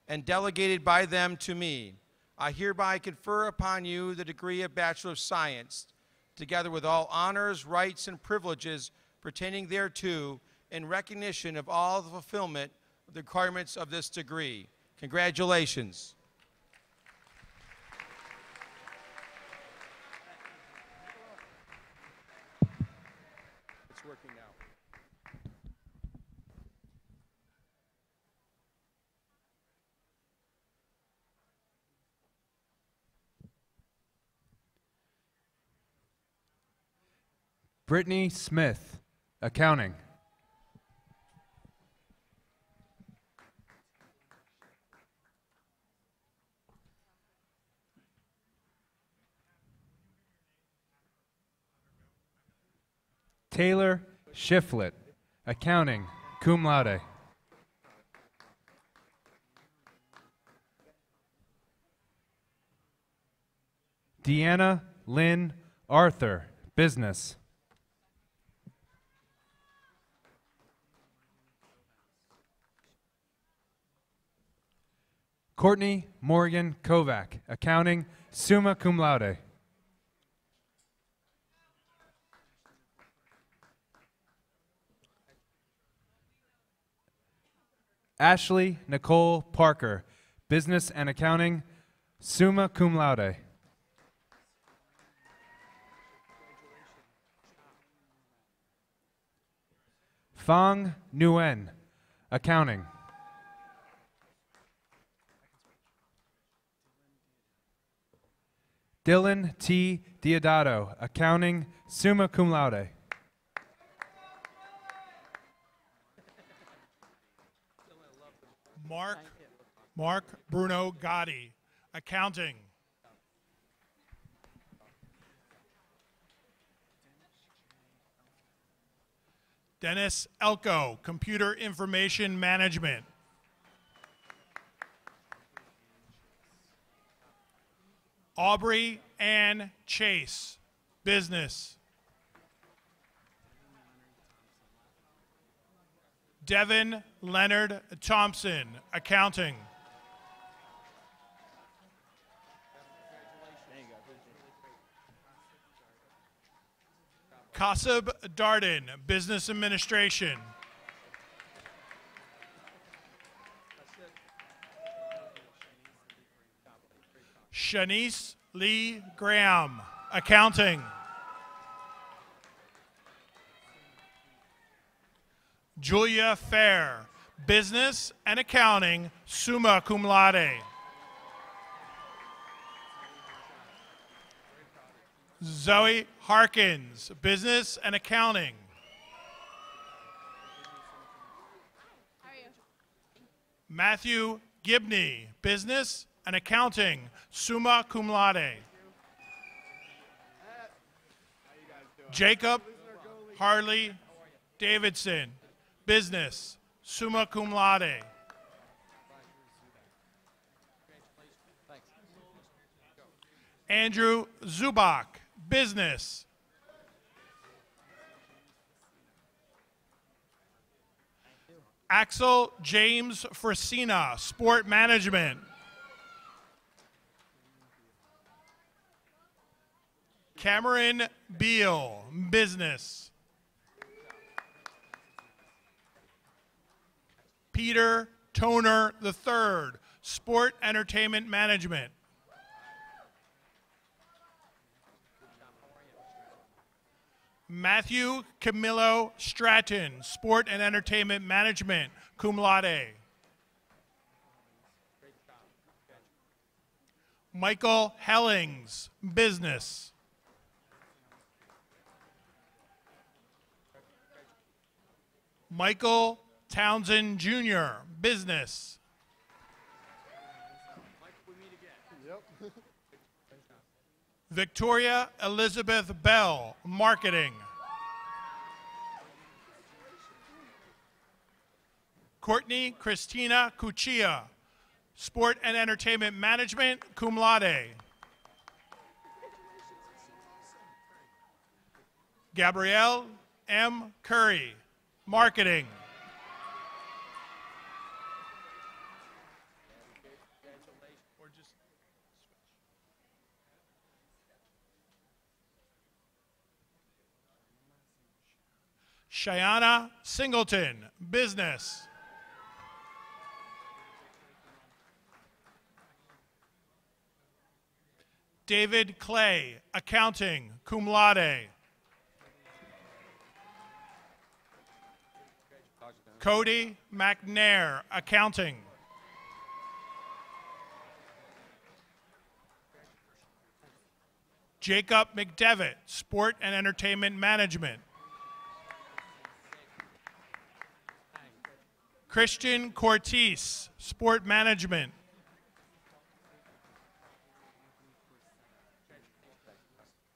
and delegated by them to me, I hereby confer upon you the degree of Bachelor of Science, together with all honors, rights, and privileges pertaining thereto, in recognition of all the fulfillment of the requirements of this degree. Congratulations. It's working now. Brittany Smith, Accounting. Taylor Shiflett, Accounting, cum laude. Deanna Lynn Arthur, Business. Courtney Morgan Kovac, Accounting, summa cum laude. Ashley Nicole Parker, Business and Accounting, summa cum laude. Fang Nguyen, Accounting. Dylan T. Diodato, Accounting, summa cum laude. Mark Bruno Gotti, Accounting. Dennis Elko, Computer Information Management. Aubrey Ann Chase, Business. Devin Leonard Thompson, Accounting. Kasab Darden, Business Administration. Shanice Lee Graham, Accounting. Julia Fair, Business and Accounting, summa cum laude. Zoe Harkins, Business and Accounting. Matthew Gibney, Business and Accounting, summa cum laude. Jacob Harley Davidson, Business, summa cum laude. Andrew Zubak, Business. Axel James Fresina, Sport Management. Cameron Beal, Business. Peter Toner III, Sport Entertainment Management. Matthew Camillo Stratton, Sport and Entertainment Management, cum laude. Michael Hellings, Business. Michael Townsend Jr., Business. Victoria Elizabeth Bell, Marketing. Courtney Christina Cuccia, Sport and Entertainment Management, cum laude. Gabrielle M. Curry, Marketing. Cheyenne Singleton, Business. David Clay, Accounting, cum laude. Cody McNair, Accounting. Jacob McDevitt, Sport and Entertainment Management. Christian Cortese, Sport Management.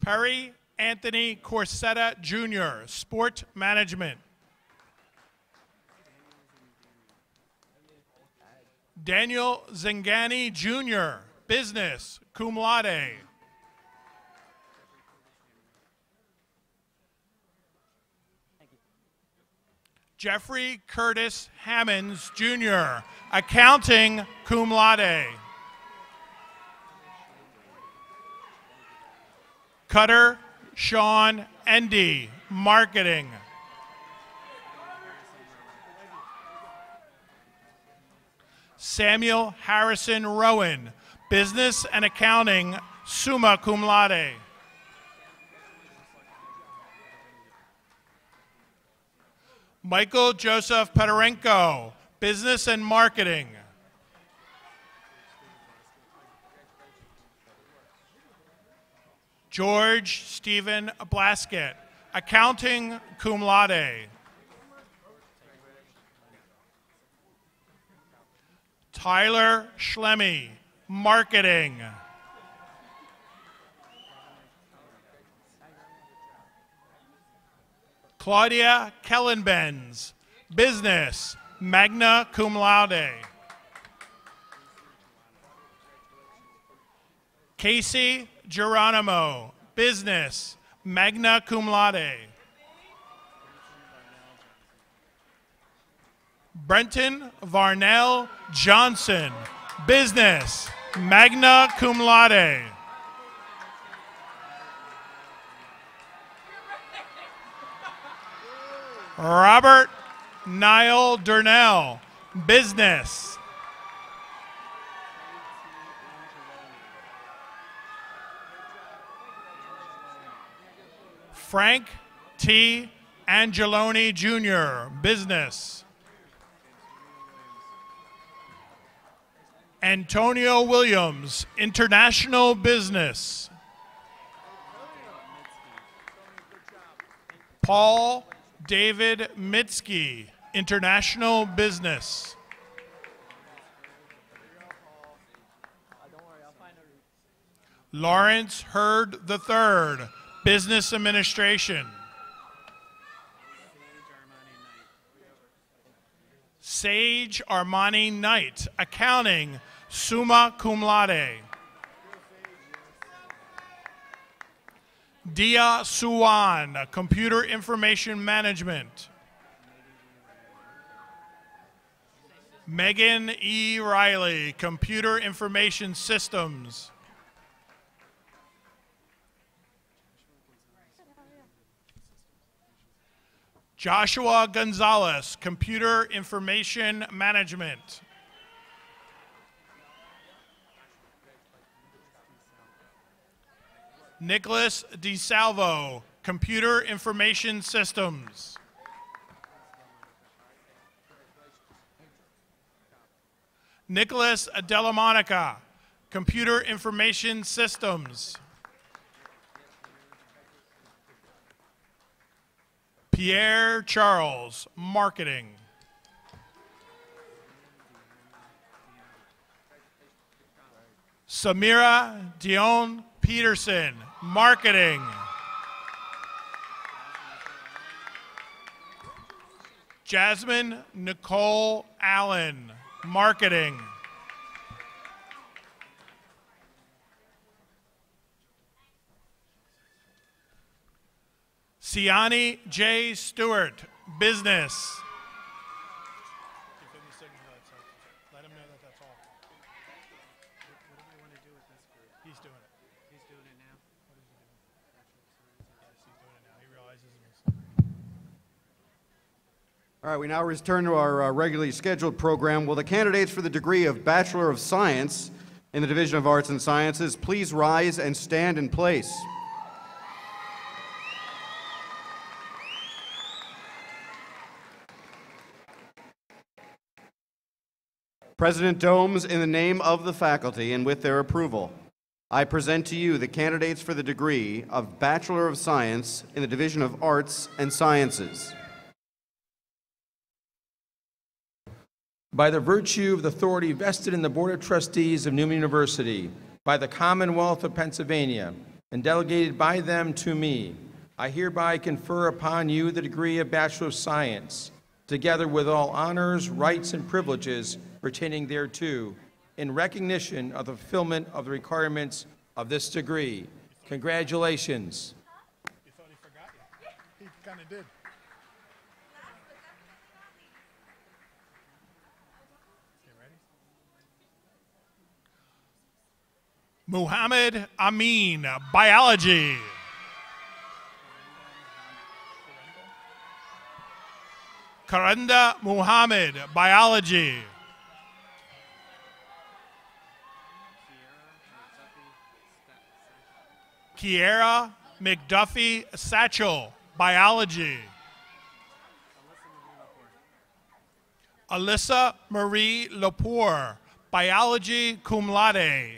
Perry Anthony Corsetta Jr., Sport Management. Daniel Zingani Jr., Business, cum laude. Jeffrey Curtis Hammonds Jr., Accounting, cum laude. Cutter Sean Endy, Marketing. Samuel Harrison Rowan, Business and Accounting, summa cum laude. Michael Joseph Pedorenko, Business and Marketing. George Stephen Blaskett, Accounting, cum laude. Tyler Schlemme, Marketing. Claudia Kellenbenz, Business, magna cum laude. Casey Geronimo, Business, magna cum laude. Brenton Varnell Johnson, Business, magna cum laude. Robert Niall Durnell, Business. Frank T. Angeloni Jr., Business. Antonio Williams, International Business. Paul David Mitski, International Business. Lawrence Hurd III, Business Administration. Sage Armani Knight, Accounting, summa cum laude. Dia Suwan, Computer Information Management. Megan E. Riley, Computer Information Systems. Joshua Gonzalez, Computer Information Management. Nicholas DeSalvo, Computer Information Systems. Nicholas Delamonica, Computer Information Systems. Pierre Charles, Marketing. Samira Dion Peterson, Marketing. Jasmine Nicole Allen, Marketing. Siani J. Stewart, Business. Let him know that that's all. What do we want to do with this group? He's doing it. He's doing it now? What is he doing? Yes, he's doing it now. He realizes it. All right, we now return to our regularly scheduled program. Will the candidates for the degree of Bachelor of Science in the Division of Arts and Sciences please rise and stand in place? President Domes, in the name of the faculty and with their approval, I present to you the candidates for the degree of Bachelor of Science in the Division of Arts and Sciences. By the virtue of the authority vested in the Board of Trustees of Newman University, by the Commonwealth of Pennsylvania, and delegated by them to me, I hereby confer upon you the degree of Bachelor of Science, together with all honors, rights, and privileges pertaining thereto, in recognition of the fulfillment of the requirements of this degree. Congratulations. You thought he forgot you. He kind of did. You ready? Muhammad Amin, Biology. Karenda Muhammad, Biology. Kiera McDuffie Satchel, Biology. Alyssa Marie Lepore, Biology cum laude.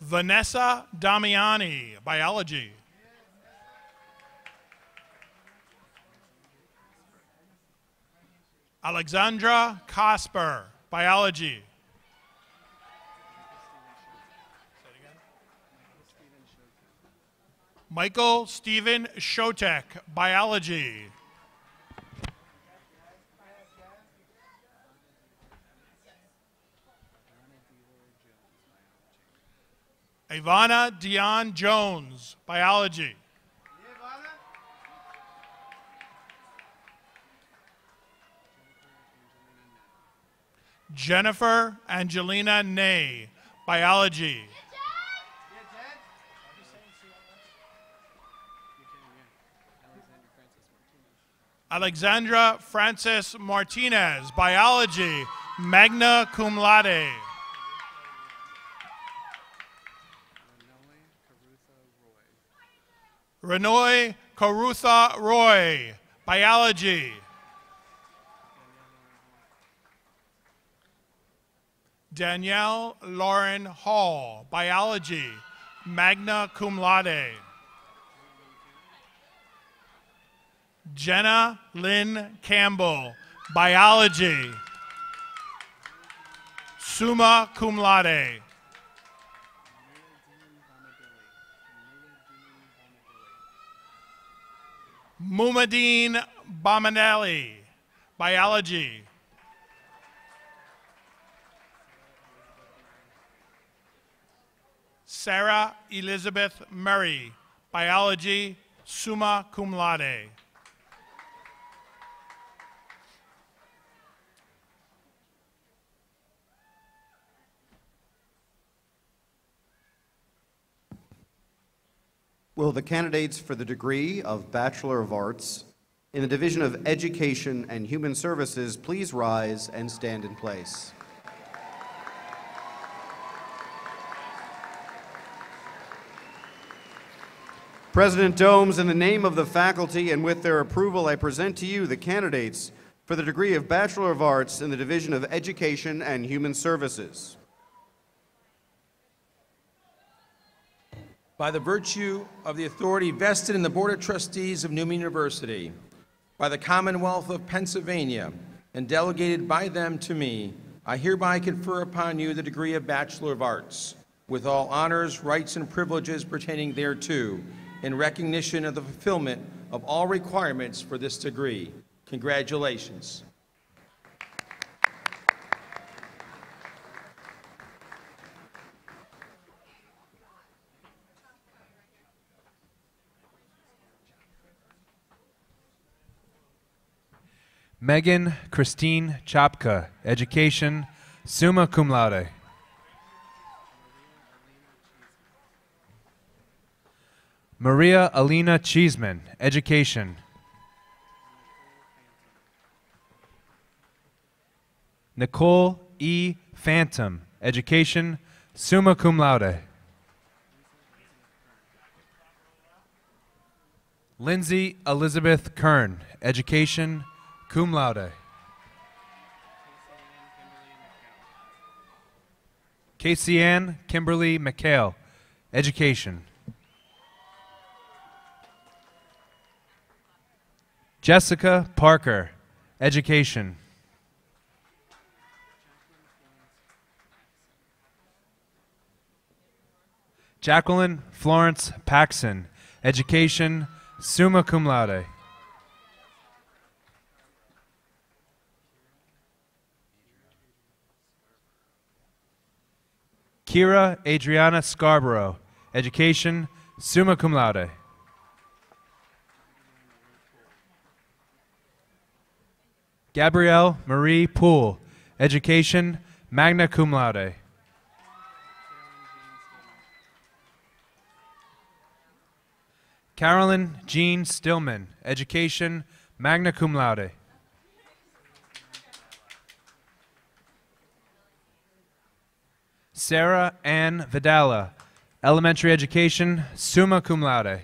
Vanessa Damiani, Biology. Alexandra Cosper, Biology. Michael Stephen Shotek, Biology. Ivana Dion Jones, Biology. Jennifer Angelina Ney, Biology. Alexandra Francis Martinez, Biology, magna cum laude. Renoy Carutha Roy, Biology. Danielle Lauren Hall, Biology, magna cum laude. Jenna Lynn Campbell, Biology, summa cum laude. Mumadine Bamanelli, Biology. Sarah Elizabeth Murray, Biology, summa cum laude. Will the candidates for the degree of Bachelor of Arts in the Division of Education and Human Services please rise and stand in place? President Domes, in the name of the faculty and with their approval, I present to you the candidates for the degree of Bachelor of Arts in the Division of Education and Human Services. By the virtue of the authority vested in the Board of Trustees of Newman University, by the Commonwealth of Pennsylvania, and delegated by them to me, I hereby confer upon you the degree of Bachelor of Arts, with all honors, rights, and privileges pertaining thereto, in recognition of the fulfillment of all requirements for this degree. Congratulations. Megan Christine Chapka, Education, summa cum laude. Maria Alina Cheeseman, Education. Nicole E. Phantom, Education, summa cum laude. Lindsay Elizabeth Kern, Education, cum laude. Casey Ann Kimberly Michele, Education. Jessica Parker, Education. Jacqueline Florence Paxson, Education, summa cum laude. Kira Adriana Scarborough, Education, summa cum laude. Gabrielle Marie Poole, Education, magna cum laude. Carolyn Jean Stillman, Education, magna cum laude. Sarah Ann Vidala, Elementary Education, summa cum laude.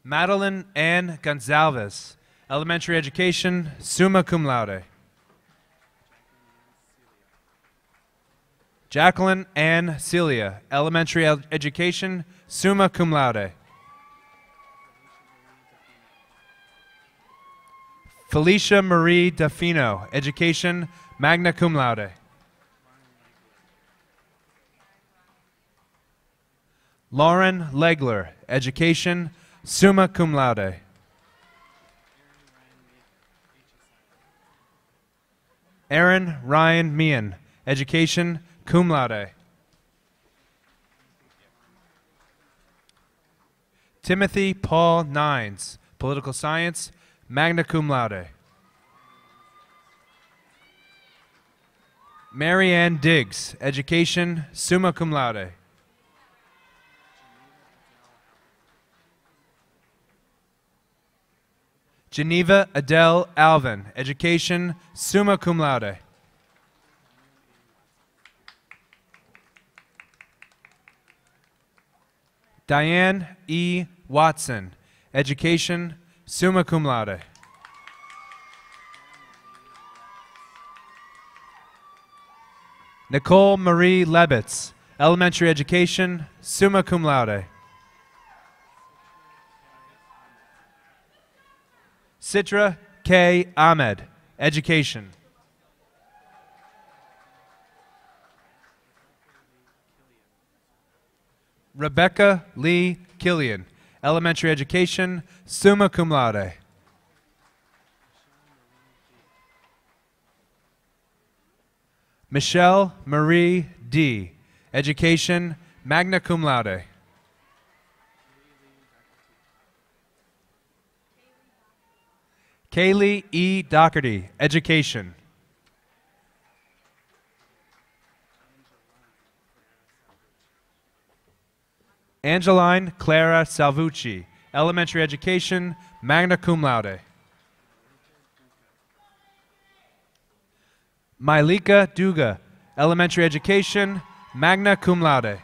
Madeline Ann Gonzalez, Elementary Education, summa cum laude. Jacqueline Ann Celia, Elementary Education, summa cum laude. Felicia Marie Defino, Education, magna cum laude. Lauren Legler, Education, summa cum laude. Aaron Ryan Meehan, Education, cum laude. Timothy Paul Nines, Political Science, magna cum laude. Mary Ann Diggs, Education, summa cum laude. Geneva Adele Alvin, Education, summa cum laude. Diane E. Watson, Education, summa cum laude. Nicole Marie Lebitz, Elementary Education, summa cum laude. Citra K. Ahmed, Education. Rebecca Lee Killian, Elementary Education, summa cum laude. Michele Marie D., Education, magna cum laude. Kaylee E. Doherty, Education. Angeline Clara Salvucci, Elementary Education, magna cum laude. Mylika Duga, Elementary Education, magna cum laude.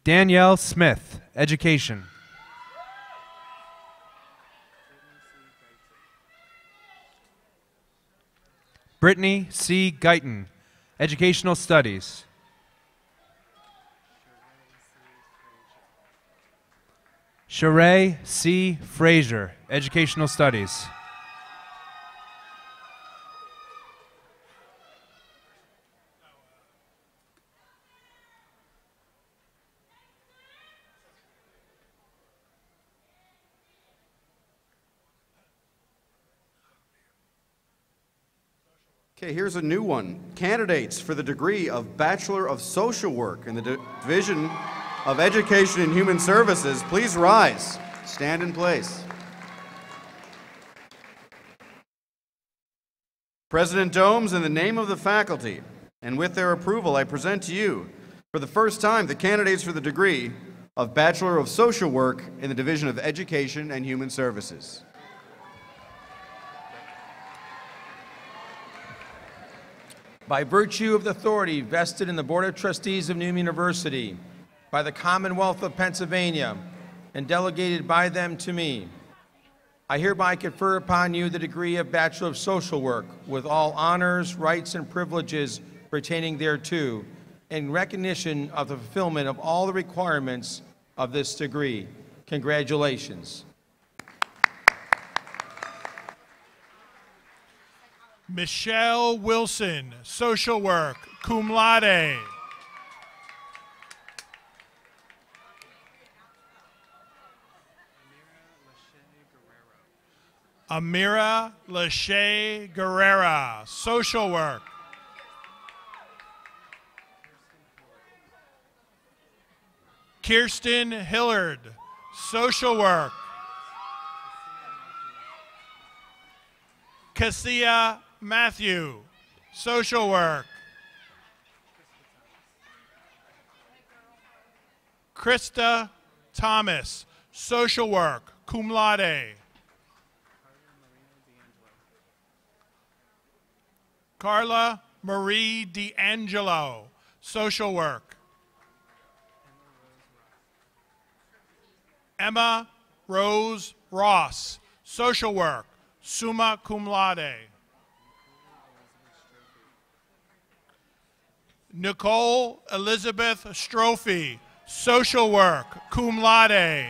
Danielle Smith, Education. Brittany C. Guyton, Educational Studies. Sheree C. Frazier, Educational Studies. Okay, here's a new one. Candidates for the degree of Bachelor of Social Work in the Division of Education and Human Services, please rise. Stand in place. President Domes, in the name of the faculty, and with their approval, I present to you, for the first time, the candidates for the degree of Bachelor of Social Work in the Division of Education and Human Services. By virtue of the authority vested in the Board of Trustees of Newman University, by the Commonwealth of Pennsylvania, and delegated by them to me. I hereby confer upon you the degree of Bachelor of Social Work with all honors, rights, and privileges pertaining thereto, in recognition of the fulfillment of all the requirements of this degree. Congratulations. Michele Wilson, Social Work, cum laude. Amira Lachey Guerrera, Social Work. Kirsten Hillard, Social Work. Cassia Matthew, Social Work. Krista Thomas, Social Work, cum laude. Carla Marie D'Angelo, Social Work. Emma Rose Ross, Social Work, summa cum laude. Nicole Elizabeth Strophe, Social Work, cum laude.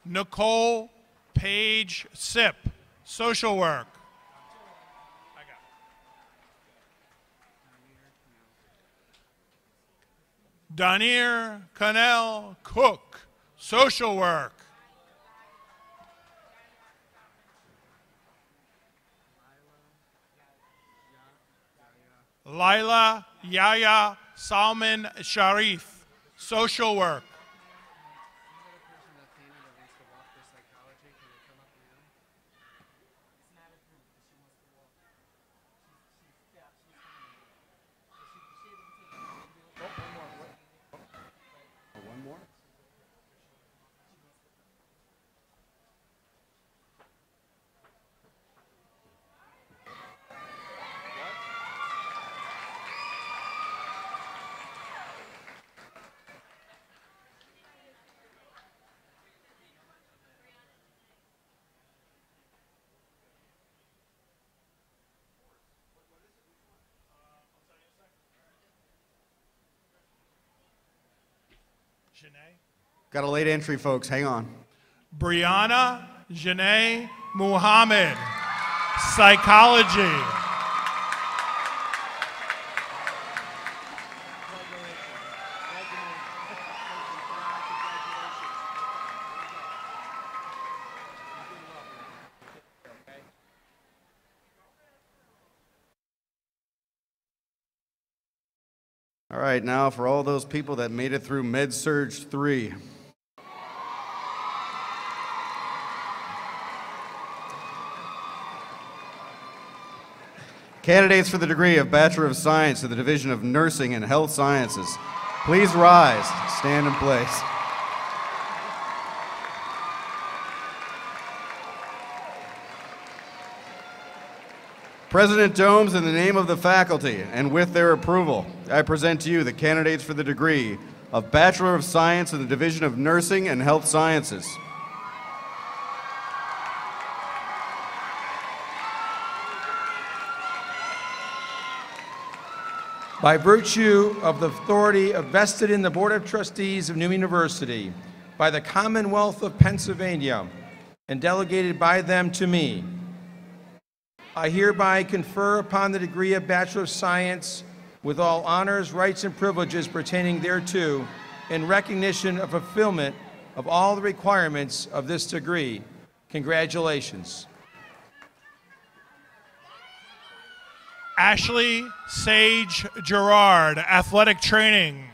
Nicole Page Sipp, Social Work. Donier Cannell Cook, Social Work. Lila Yaya Salman Sharif, Social Work. Got a late entry, folks. Hang on. Brianna Janae Muhammad, Psychology. All right, now for all those people that made it through Med-Surg 3. Candidates for the degree of Bachelor of Science in the Division of Nursing and Health Sciences, please rise, stand in place. President Domes, in the name of the faculty and with their approval, I present to you the candidates for the degree of Bachelor of Science in the Division of Nursing and Health Sciences. By virtue of the authority vested in the Board of Trustees of Newman University, by the Commonwealth of Pennsylvania, and delegated by them to me, I hereby confer upon the degree of Bachelor of Science with all honors, rights, and privileges pertaining thereto, in recognition of fulfillment of all the requirements of this degree. Congratulations. Ashley Sage Gerard, Athletic Training.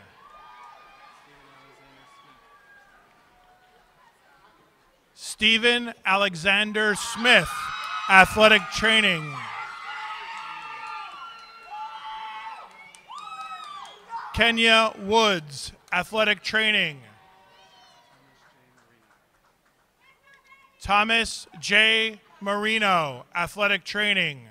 Stephen Alexander Smith, Athletic Training. Kenya Woods, Athletic Training. Thomas J. Marino, Athletic Training.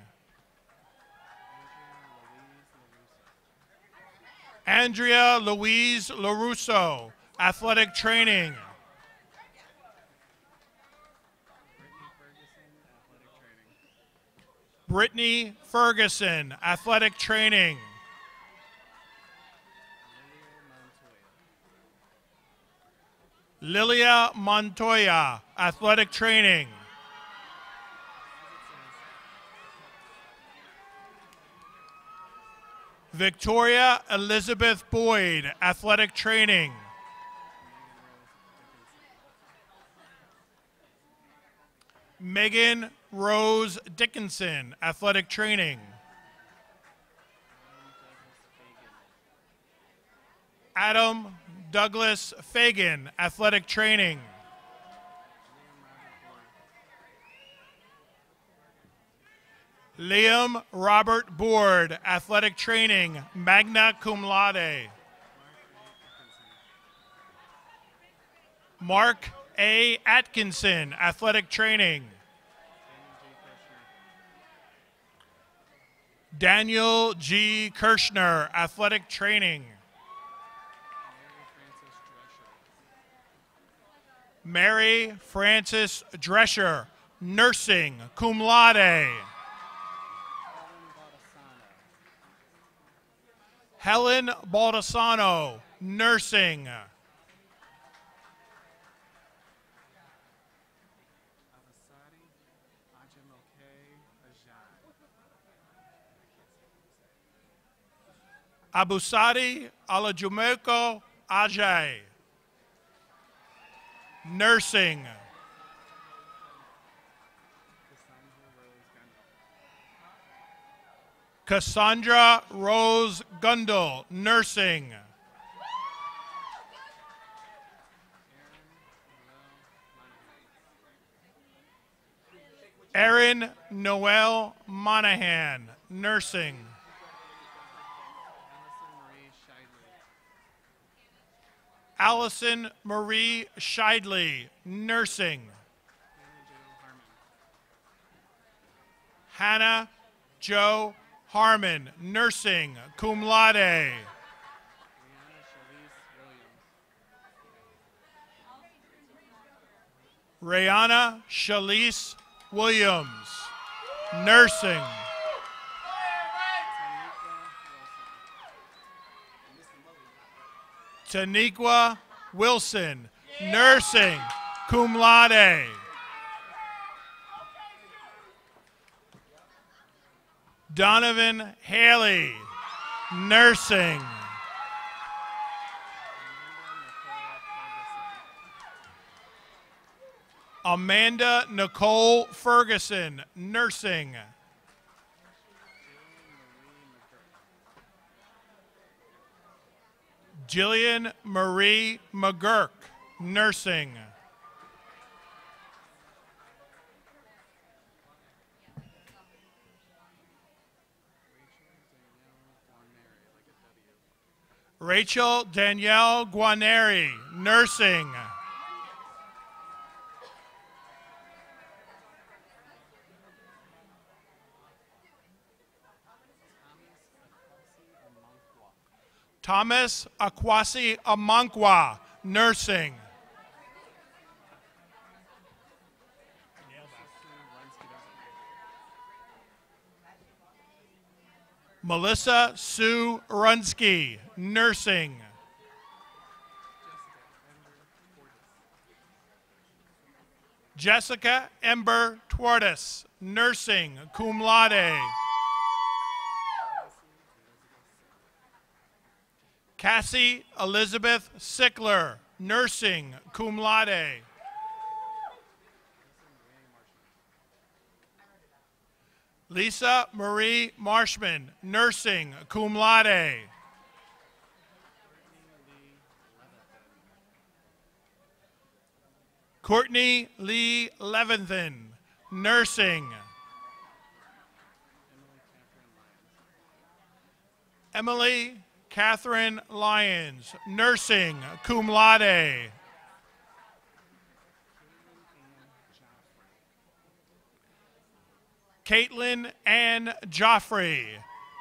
Andrea Louise LaRusso, Athletic Training. Brittany Ferguson, Athletic Training. Lilia Montoya, Athletic Training. Victoria Elizabeth Boyd, Athletic Training. Megan Rose Dickinson, Athletic Training. Adam Douglas Fagan, Athletic Training. Liam Robert Board, Athletic Training, magna cum laude. Mark A. Atkinson, Athletic Training. Daniel G. Kirschner, Athletic Training. Mary Frances Drescher, Nursing, cum laude. Helen Baldessano, Nursing. Abusadi Alajumeko Ajay, Nursing. Cassandra Rose Gundel, Nursing. Erin Noel Monahan, Nursing. Allison Marie Scheidley, Nursing. Hannah Jo Harmon, Nursing, cum laude. Rayana Shalise Williams, Nursing. Taniqua Wilson, Nursing, cum laude. Donovan Haley, Nursing. Amanda Nicole Ferguson, Nursing. Jillian Marie McGurk, Nursing. Rachel Danielle Guarneri, Nursing. Thomas Akwasi Amankwa, Nursing. Melissa Sue Runsky, Nursing. Jessica Ember Twardes, Nursing, cum laude. Cassie Elizabeth Sickler, Nursing, cum laude. Lisa Marie Marshman, Nursing, cum laude. Courtney Lee Levinthan, Nursing. Emily Catherine Lyons, Nursing, cum laude. Caitlin Ann Joffrey,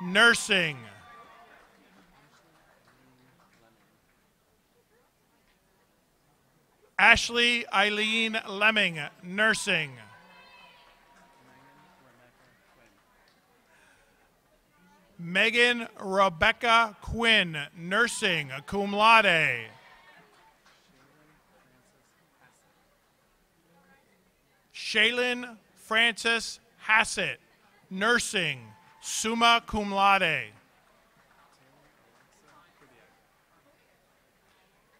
Nursing. Ashley Eileen Lemming, nursing. Megan Rebecca Quinn, nursing, cum laude. Shaylin Frances Hassett, nursing, summa cum laude.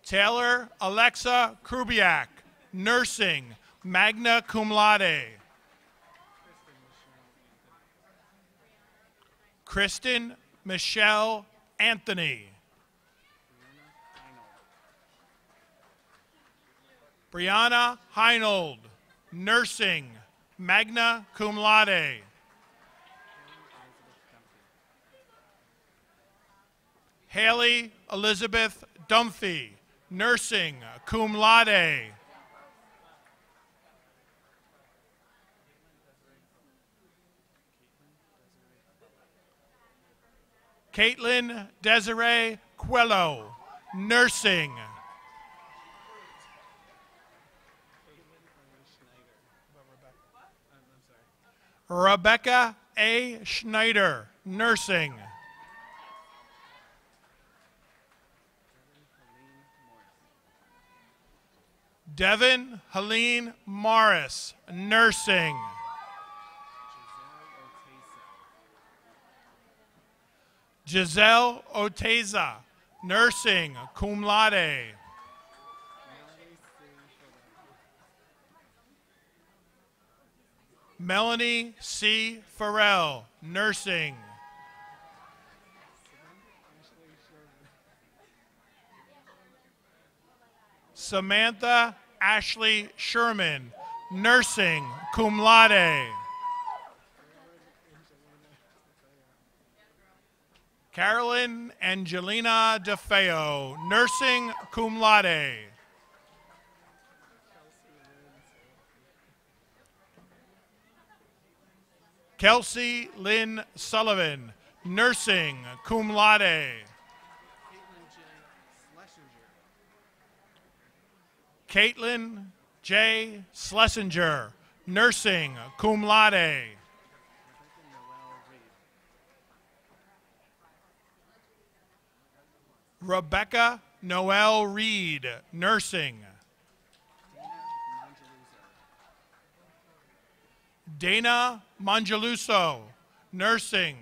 Taylor Alexa Krubiak, nursing, magna cum laude. Kristen Michele Anthony. Brianna Heinold, nursing, magna cum laude. Haley Elizabeth Dunphy, nursing, cum laude. Caitlin Desiree Quello, nursing. Rebecca A. Schneider, nursing. Devin Helene Morris, nursing. Giselle Oteza, nursing, cum laude. Melanie C. Farrell, nursing. Samantha Ashley Sherman, nursing, cum laude. Carolyn Angelina DeFeo, nursing, cum laude. Kelsey Lynn Sullivan, nursing, cum laude. Caitlin J. Schlesinger, nursing, cum laude. Rebecca Noel Reed, nursing. Dana Mangeluso, nursing.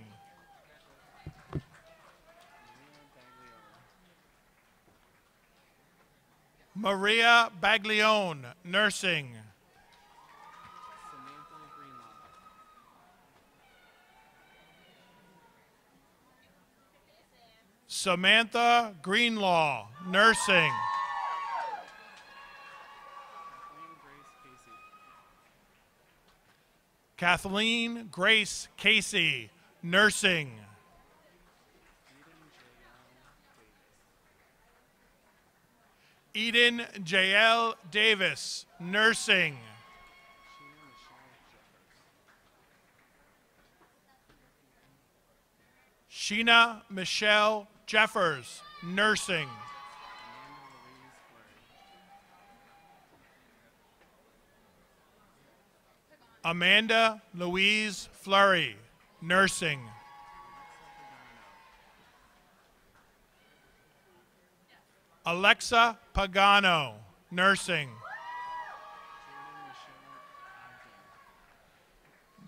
Maria Baglione, nursing. Samantha Greenlaw, nursing. Kathleen Grace Casey, nursing. Eden J.L. Davis, nursing. Sheena Michelle Jeffers, nursing. Amanda Louise Flurry, nursing. Alexa Pagano, nursing.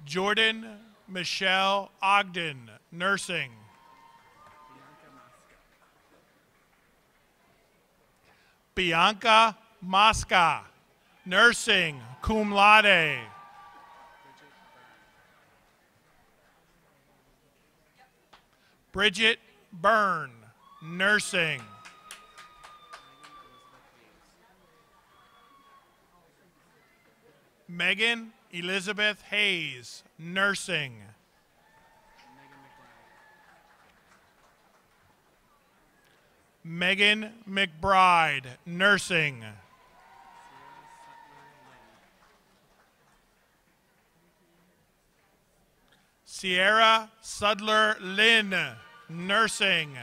Jordan Michelle Ogden, nursing. Bianca Mosca, nursing, cum laude. Bridget Byrne, nursing. Megan Elizabeth Hayes, nursing. Megan McBride, nursing. Sierra Sudler Lynn, nursing.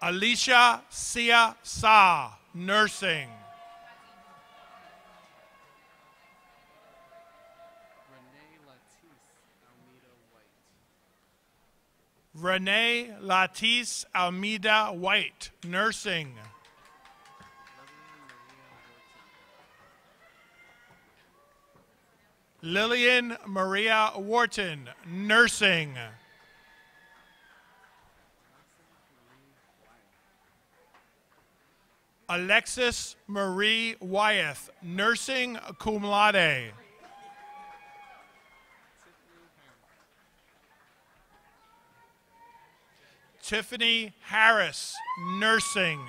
Alicia Sia Sa, nursing. Renee Latisse Almeida White, nursing. Lillian Maria Wharton, nursing. Alexis Marie Wyeth, nursing cum laude. Tiffany Harris, nursing.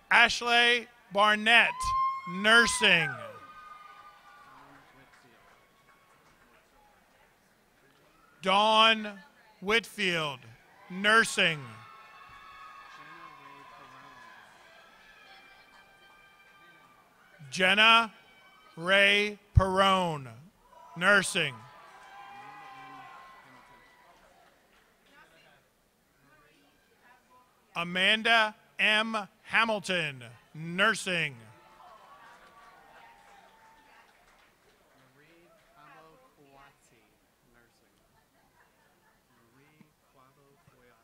Ashley Barnett, nursing. Dawn Whitfield, nursing. Jenna Ray Perone, nursing. Amanda M. Hamilton, nursing.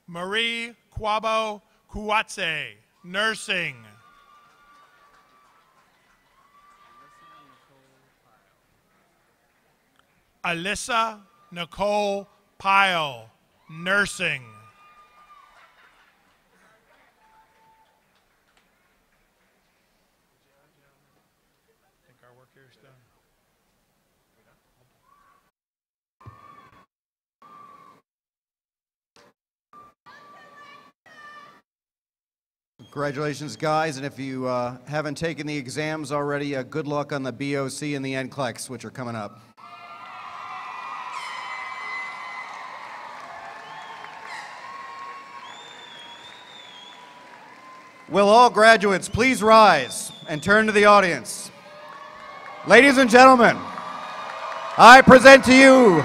Marie Kwabo Kuatse, nursing. Alyssa Nicole Pyle, nursing. I think our work here is done. Congratulations, guys, and if you haven't taken the exams already, good luck on the BOC and the NCLEX, which are coming up. Will all graduates please rise and turn to the audience? Ladies and gentlemen, I present to you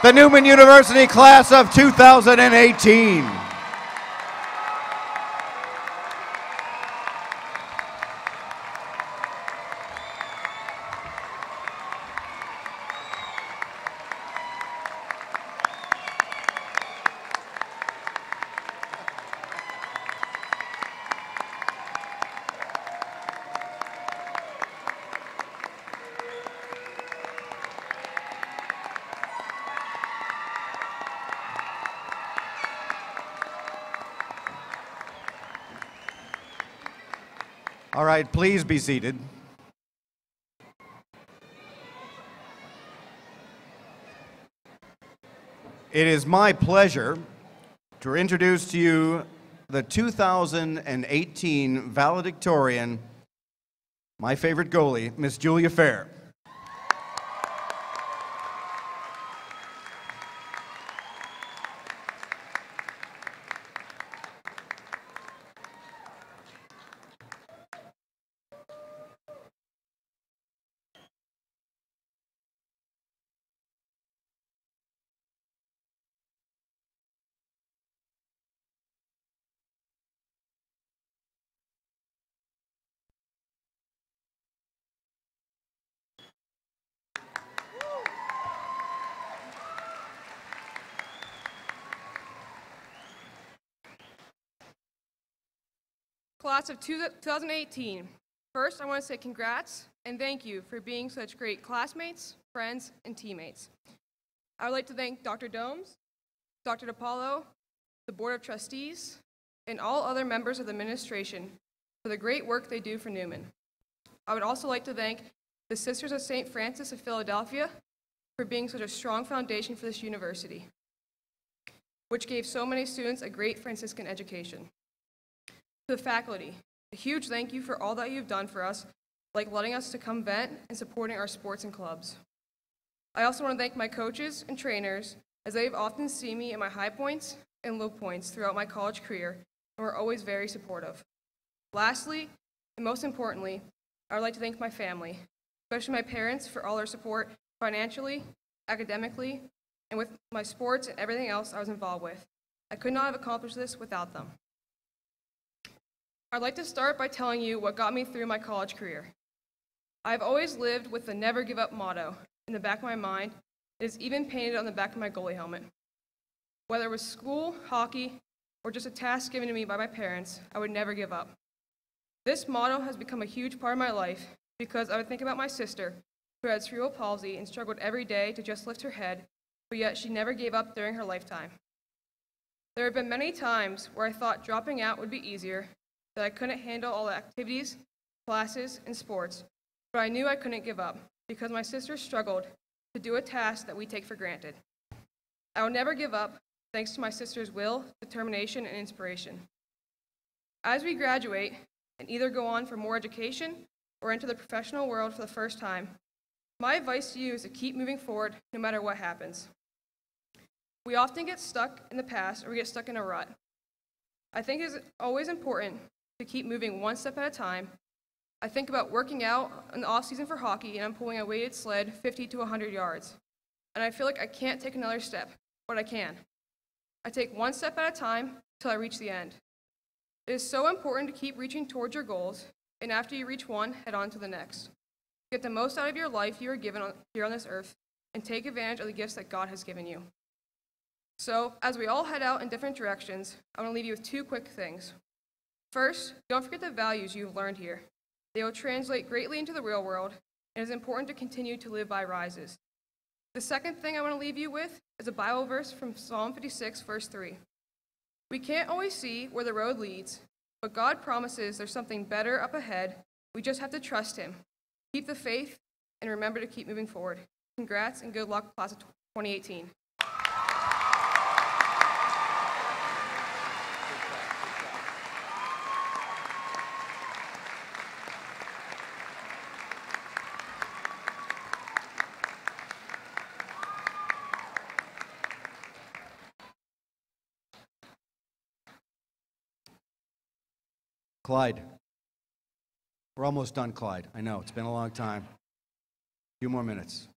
the Newman University class of 2018. All right, please be seated. It is my pleasure to introduce to you the 2018 Valedictorian, my favorite goalie, Miss Julia Fair. Class of 2018. First, I want to say congrats and thank you for being such great classmates, friends, and teammates. I would like to thank Dr. Domes, Dr. DiPaolo, the Board of Trustees, and all other members of the administration for the great work they do for Newman. I would also like to thank the Sisters of St. Francis of Philadelphia for being such a strong foundation for this university, which gave so many students a great Franciscan education. To the faculty, a huge thank you for all that you've done for us, like letting us to come vent and supporting our sports and clubs. I also want to thank my coaches and trainers, as they've often seen me at my high points and low points throughout my college career, and were always very supportive. Lastly, and most importantly, I would like to thank my family, especially my parents, for all their support financially, academically, and with my sports and everything else I was involved with. I could not have accomplished this without them. I'd like to start by telling you what got me through my college career. I've always lived with the never give up motto in the back of my mind. It is even painted on the back of my goalie helmet. Whether it was school, hockey, or just a task given to me by my parents, I would never give up. This motto has become a huge part of my life because I would think about my sister, who had cerebral palsy and struggled every day to just lift her head, but yet she never gave up during her lifetime. There have been many times where I thought dropping out would be easier, that I couldn't handle all the activities, classes, and sports, but I knew I couldn't give up because my sister struggled to do a task that we take for granted. I will never give up thanks to my sister's will, determination, and inspiration. As we graduate and either go on for more education or enter the professional world for the first time, my advice to you is to keep moving forward no matter what happens. We often get stuck in the past or we get stuck in a rut. I think it's always important to keep moving one step at a time. I think about working out in the off season for hockey, and I'm pulling a weighted sled 50 to 100 yards. And I feel like I can't take another step, but I can. I take one step at a time till I reach the end. It is so important to keep reaching towards your goals, and after you reach one, head on to the next. Get the most out of your life you are given here on this earth, and take advantage of the gifts that God has given you. So, as we all head out in different directions, I want to leave you with two quick things. First, don't forget the values you've learned here. They will translate greatly into the real world, and it is important to continue to live by rises. The second thing I want to leave you with is a Bible verse from Psalm 56, verse 3. We can't always see where the road leads, but God promises there's something better up ahead. We just have to trust Him. Keep the faith, and remember to keep moving forward. Congrats, and good luck, class of 2018. Clyde. We're almost done, Clyde. I know, it's been a long time. A few more minutes.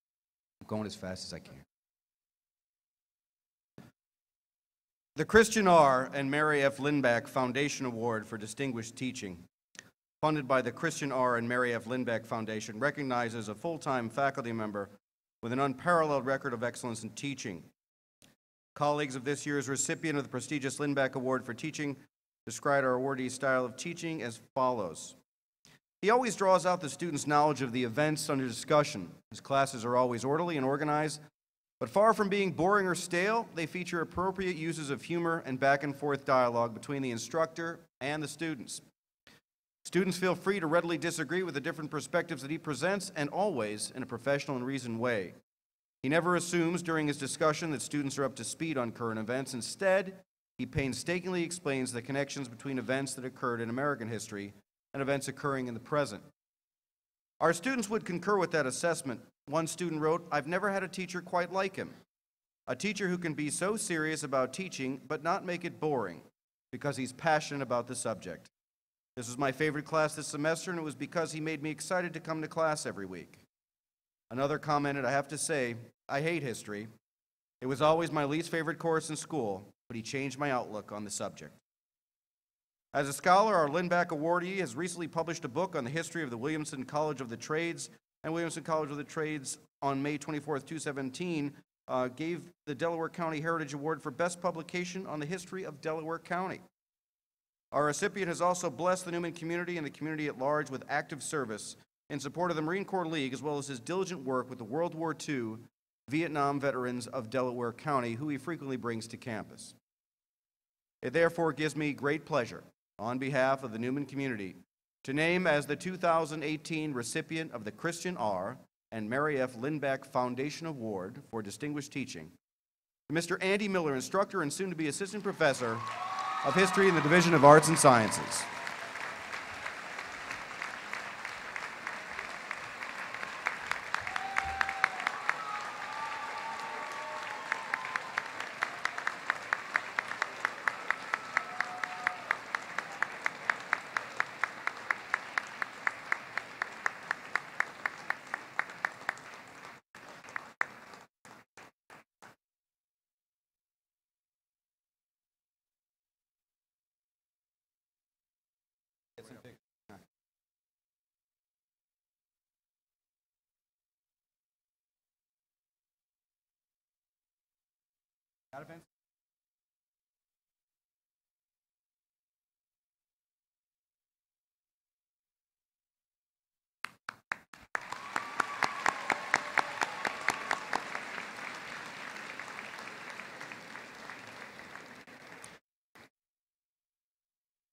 I'm going as fast as I can. The Christian R. and Mary F. Lindback Foundation Award for Distinguished Teaching, funded by the Christian R. and Mary F. Lindback Foundation, recognizes a full-time faculty member with an unparalleled record of excellence in teaching. Colleagues of this year's recipient of the prestigious Lindback Award for Teaching described our awardee's style of teaching as follows. He always draws out the student's knowledge of the events under discussion. His classes are always orderly and organized, but far from being boring or stale, they feature appropriate uses of humor and back-and-forth dialogue between the instructor and the students. Students feel free to readily disagree with the different perspectives that he presents, and always in a professional and reasoned way. He never assumes during his discussion that students are up to speed on current events. Instead, he painstakingly explains the connections between events that occurred in American history and events occurring in the present. Our students would concur with that assessment. One student wrote, "I've never had a teacher quite like him. A teacher who can be so serious about teaching but not make it boring because he's passionate about the subject. This was my favorite class this semester, and it was because he made me excited to come to class every week." Another commented, "I have to say, I hate history. It was always my least favorite course in school, but he changed my outlook on the subject." As a scholar, our Lindback awardee has recently published a book on the history of the Williamson College of the Trades, and Williamson College of the Trades on May 24th, 2017, gave the Delaware County Heritage Award for Best Publication on the history of Delaware County. Our recipient has also blessed the Newman community and the community at large with active service in support of the Marine Corps League, as well as his diligent work with the World War II Vietnam veterans of Delaware County, who he frequently brings to campus. It therefore gives me great pleasure, on behalf of the Newman community, to name as the 2018 recipient of the Christian R. and Mary F. Lindback Foundation Award for Distinguished Teaching, Mr. Andy Miller, instructor and soon-to-be assistant professor of history in the Division of Arts and Sciences.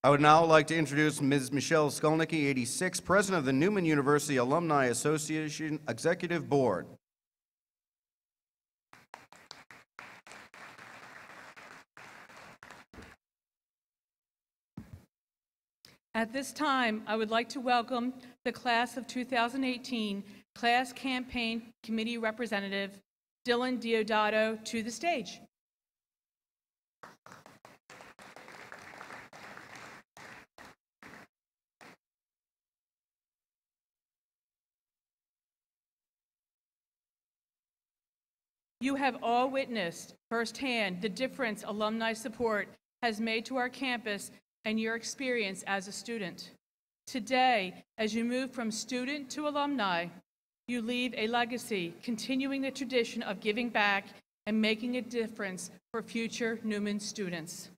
I would now like to introduce Ms. Michele Skolnick, 86, President of the Newman University Alumni Association Executive Board. At this time, I would like to welcome the class of 2018 Class Campaign Committee Representative Dylan Diodato to the stage. You have all witnessed firsthand the difference alumni support has made to our campus and your experience as a student. Today, as you move from student to alumni, you leave a legacy continuing the tradition of giving back and making a difference for future Newman students.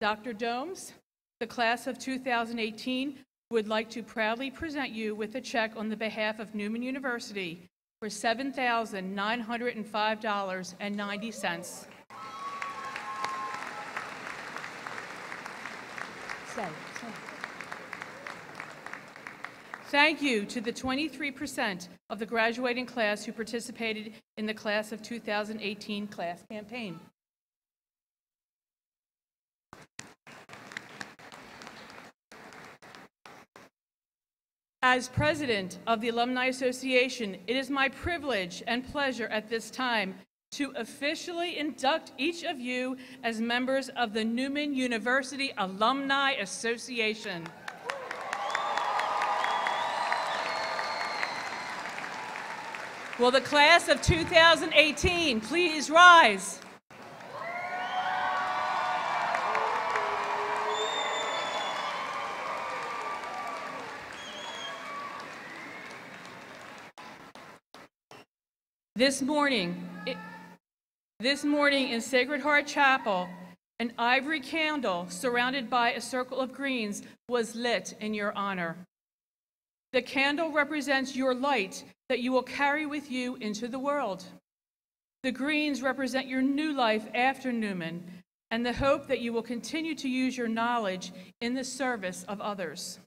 Dr. Domes, the class of 2018 would like to proudly present you with a check on the behalf of Newman University for $7,905.90. Thank you to the 23% of the graduating class who participated in the class of 2018 class campaign. As president of the Alumni Association, it is my privilege and pleasure at this time to officially induct each of you as members of the Newman University Alumni Association. Will the class of 2018 please rise? This morning in Sacred Heart Chapel, an ivory candle surrounded by a circle of greens was lit in your honor. The candle represents your light that you will carry with you into the world. The greens represent your new life after Newman and the hope that you will continue to use your knowledge in the service of others.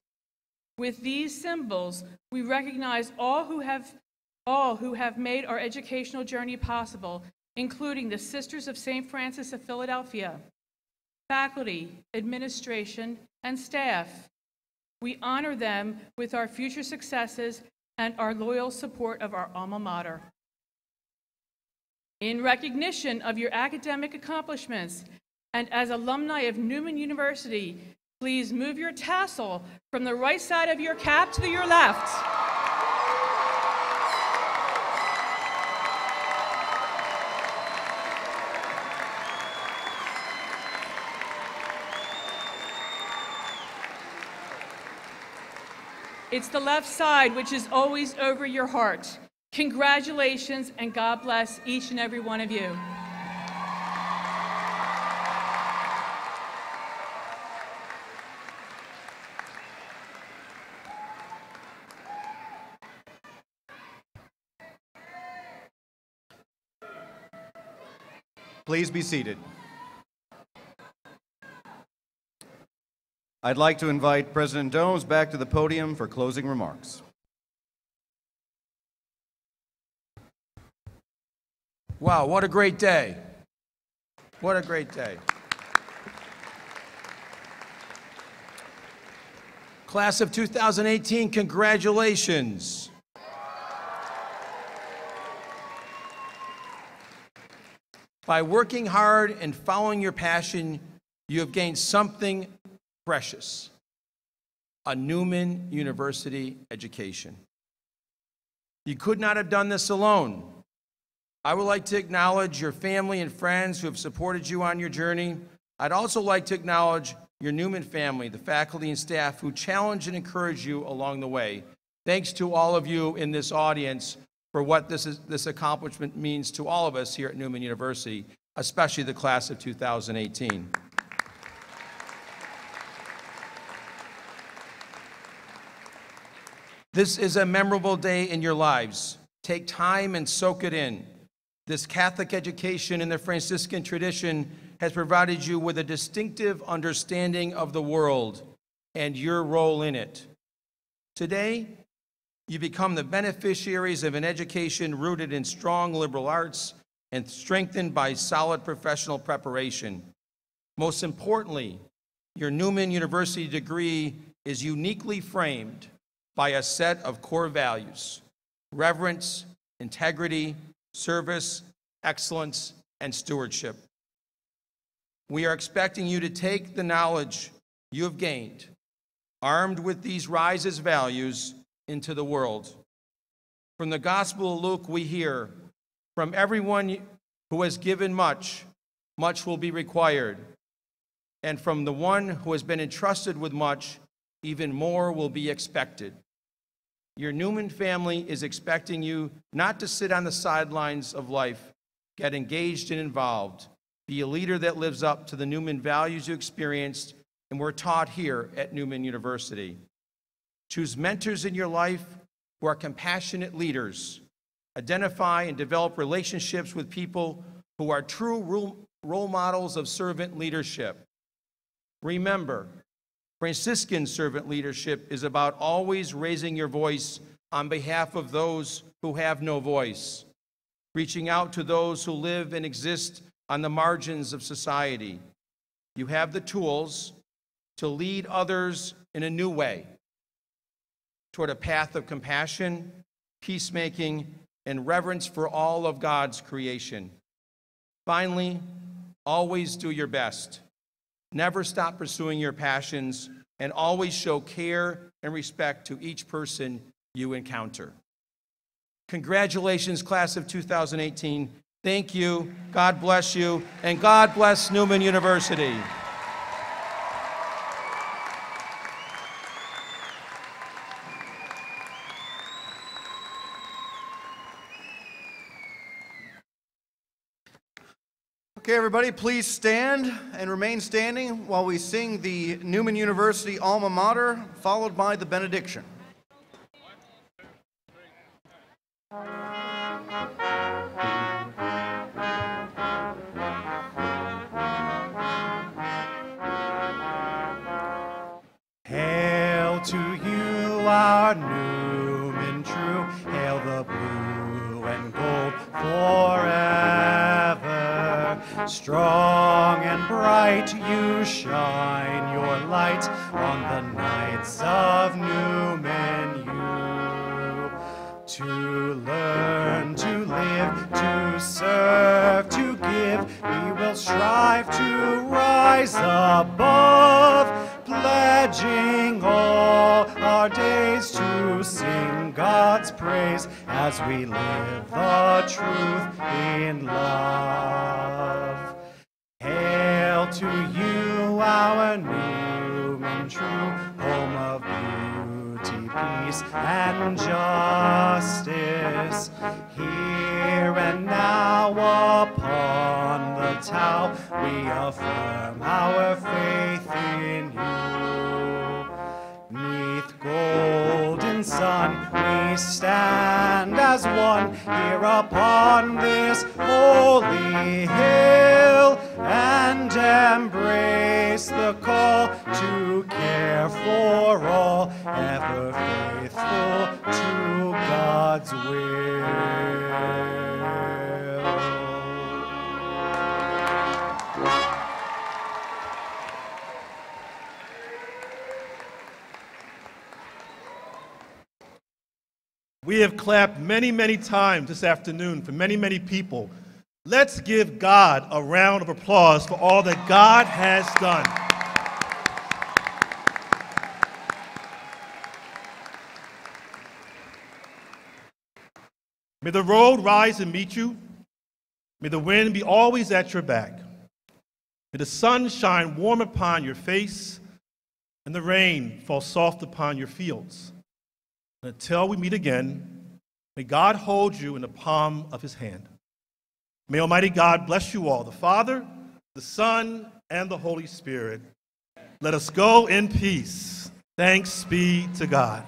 With these symbols, we recognize all who have made our educational journey possible, including the Sisters of St. Francis of Philadelphia, faculty, administration, and staff. We honor them with our future successes and our loyal support of our alma mater. In recognition of your academic accomplishments and as alumni of Newman University, please move your tassel from the right side of your cap to your left. It's the left side, which is always over your heart. Congratulations, and God bless each and every one of you. Please be seated. I'd like to invite President Domes back to the podium for closing remarks. Wow, what a great day. What a great day. Class of 2018, congratulations. By working hard and following your passion, you have gained something precious, a Newman University education. You could not have done this alone. I would like to acknowledge your family and friends who have supported you on your journey. I'd also like to acknowledge your Newman family, the faculty and staff who challenge and encourage you along the way. Thanks to all of you in this audience for what this accomplishment means to all of us here at Newman University. especially the class of 2018. This is a memorable day in your lives. Take time and soak it in. This Catholic education in the Franciscan tradition has provided you with a distinctive understanding of the world and your role in it. Today, you become the beneficiaries of an education rooted in strong liberal arts and strengthened by solid professional preparation. Most importantly, your Newman University degree is uniquely framed by a set of core values: reverence, integrity, service, excellence, and stewardship. We are expecting you to take the knowledge you have gained, armed with these Rises values, into the world. From the Gospel of Luke, we hear, "From everyone who has given much, much will be required. And from the one who has been entrusted with much, even more will be expected." Your Newman family is expecting you not to sit on the sidelines of life. Get engaged and involved. Be a leader that lives up to the Newman values you experienced and were taught here at Newman University. Choose mentors in your life who are compassionate leaders. Identify and develop relationships with people who are true role models of servant leadership. Remember, Franciscan servant leadership is about always raising your voice on behalf of those who have no voice, reaching out to those who live and exist on the margins of society. You have the tools to lead others in a new way toward a path of compassion, peacemaking, and reverence for all of God's creation. Finally, always do your best. Never stop pursuing your passions, and always show care and respect to each person you encounter. Congratulations, class of 2018. Thank you, God bless you, and God bless Newman University. Okay, everybody, please stand and remain standing while we sing the Newman University Alma Mater, followed by the benediction. Hail to you, our Newman true, hail the blue and gold forever. Strong and bright you shine your light on the nights of Newman you. To learn, to live, to serve, to give, we will strive to rise above, pledging all our days to sing God's praise as we live the truth in love. Hail to you, our Newman true, home of beauty, peace, and justice. Here and now upon the Tau, we affirm our faith in you. Neath golden sun, we stand as one here upon this holy hill, and embrace the call to care for all, ever faithful to God's will. We have clapped many, many times this afternoon for many, many people. Let's give God a round of applause for all that God has done. May the road rise and meet you. May the wind be always at your back. May the sun shine warm upon your face and the rain fall soft upon your fields. Until we meet again, may God hold you in the palm of his hand. May Almighty God bless you all, the Father, the Son, and the Holy Spirit. Let us go in peace. Thanks be to God.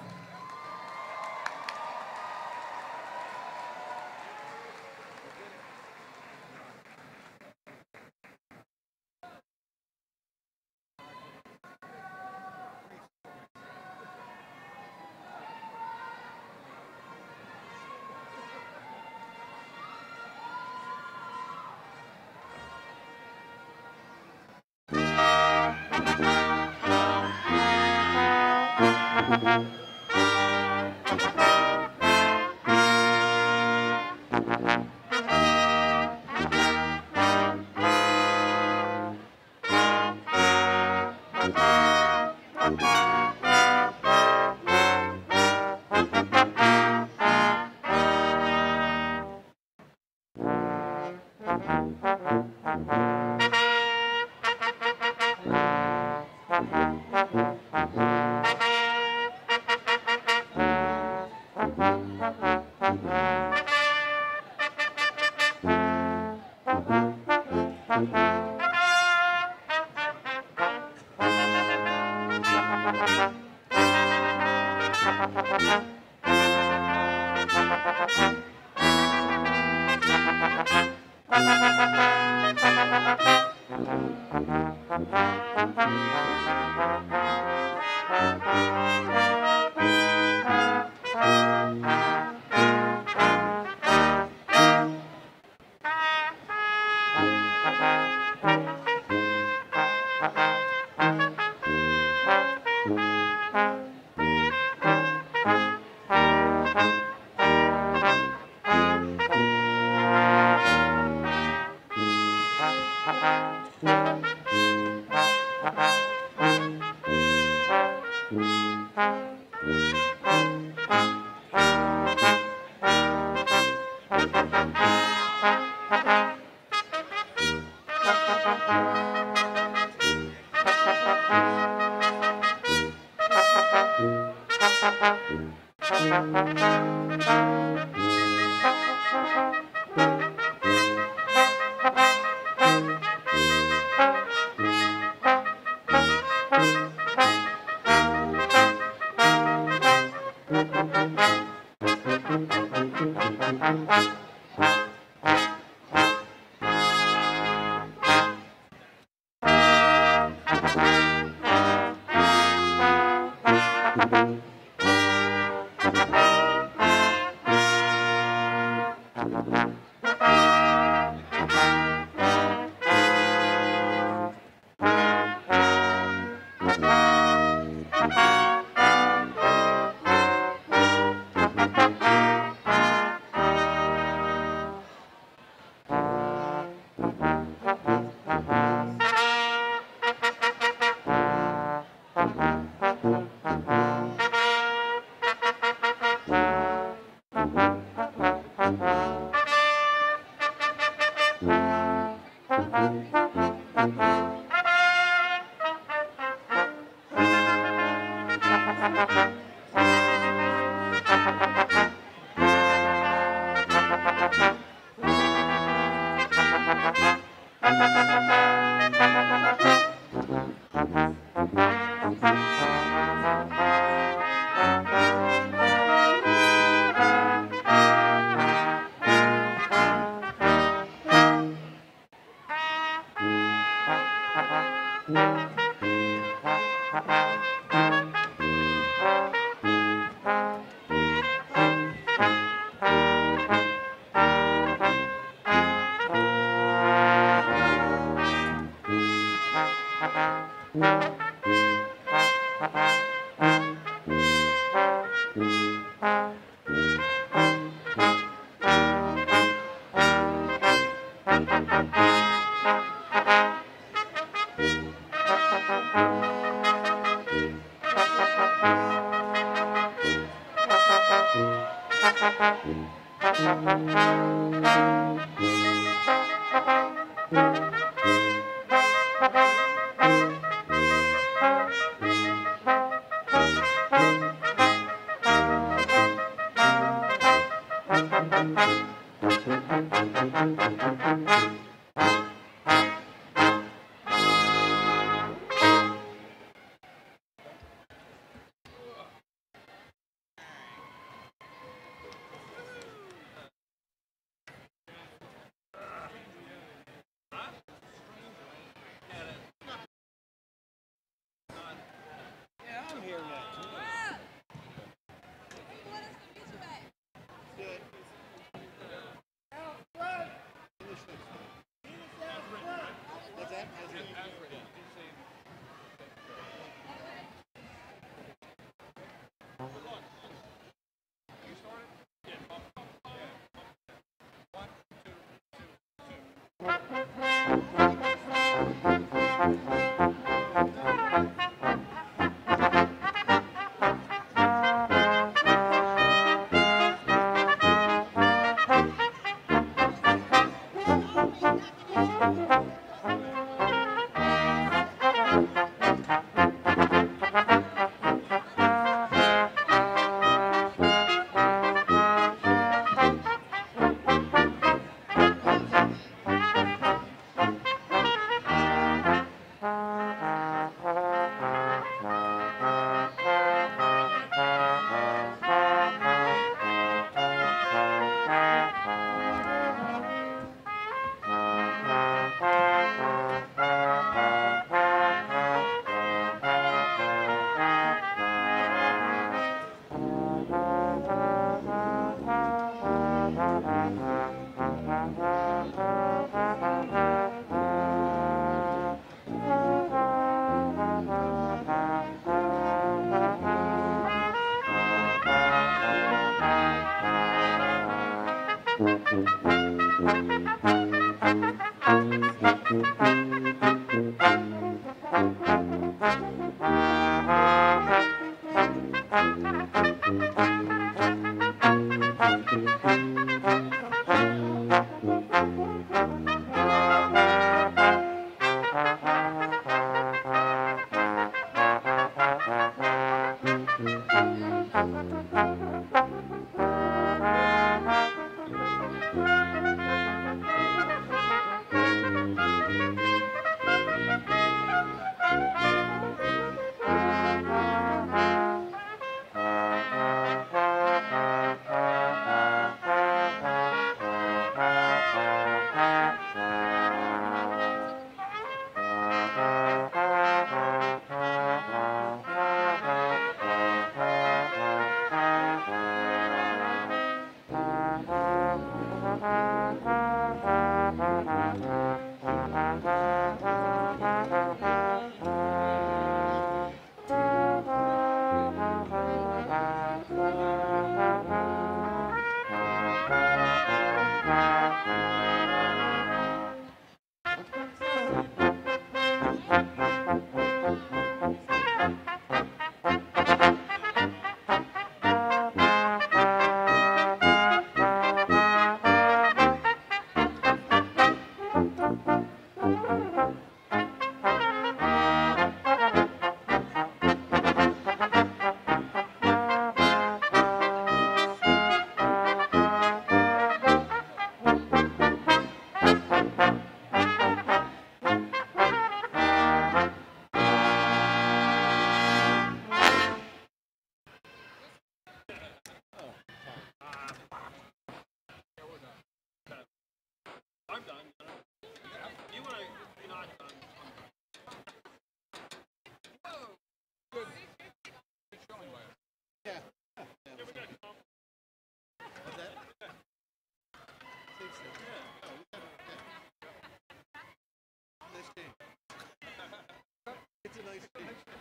tonight.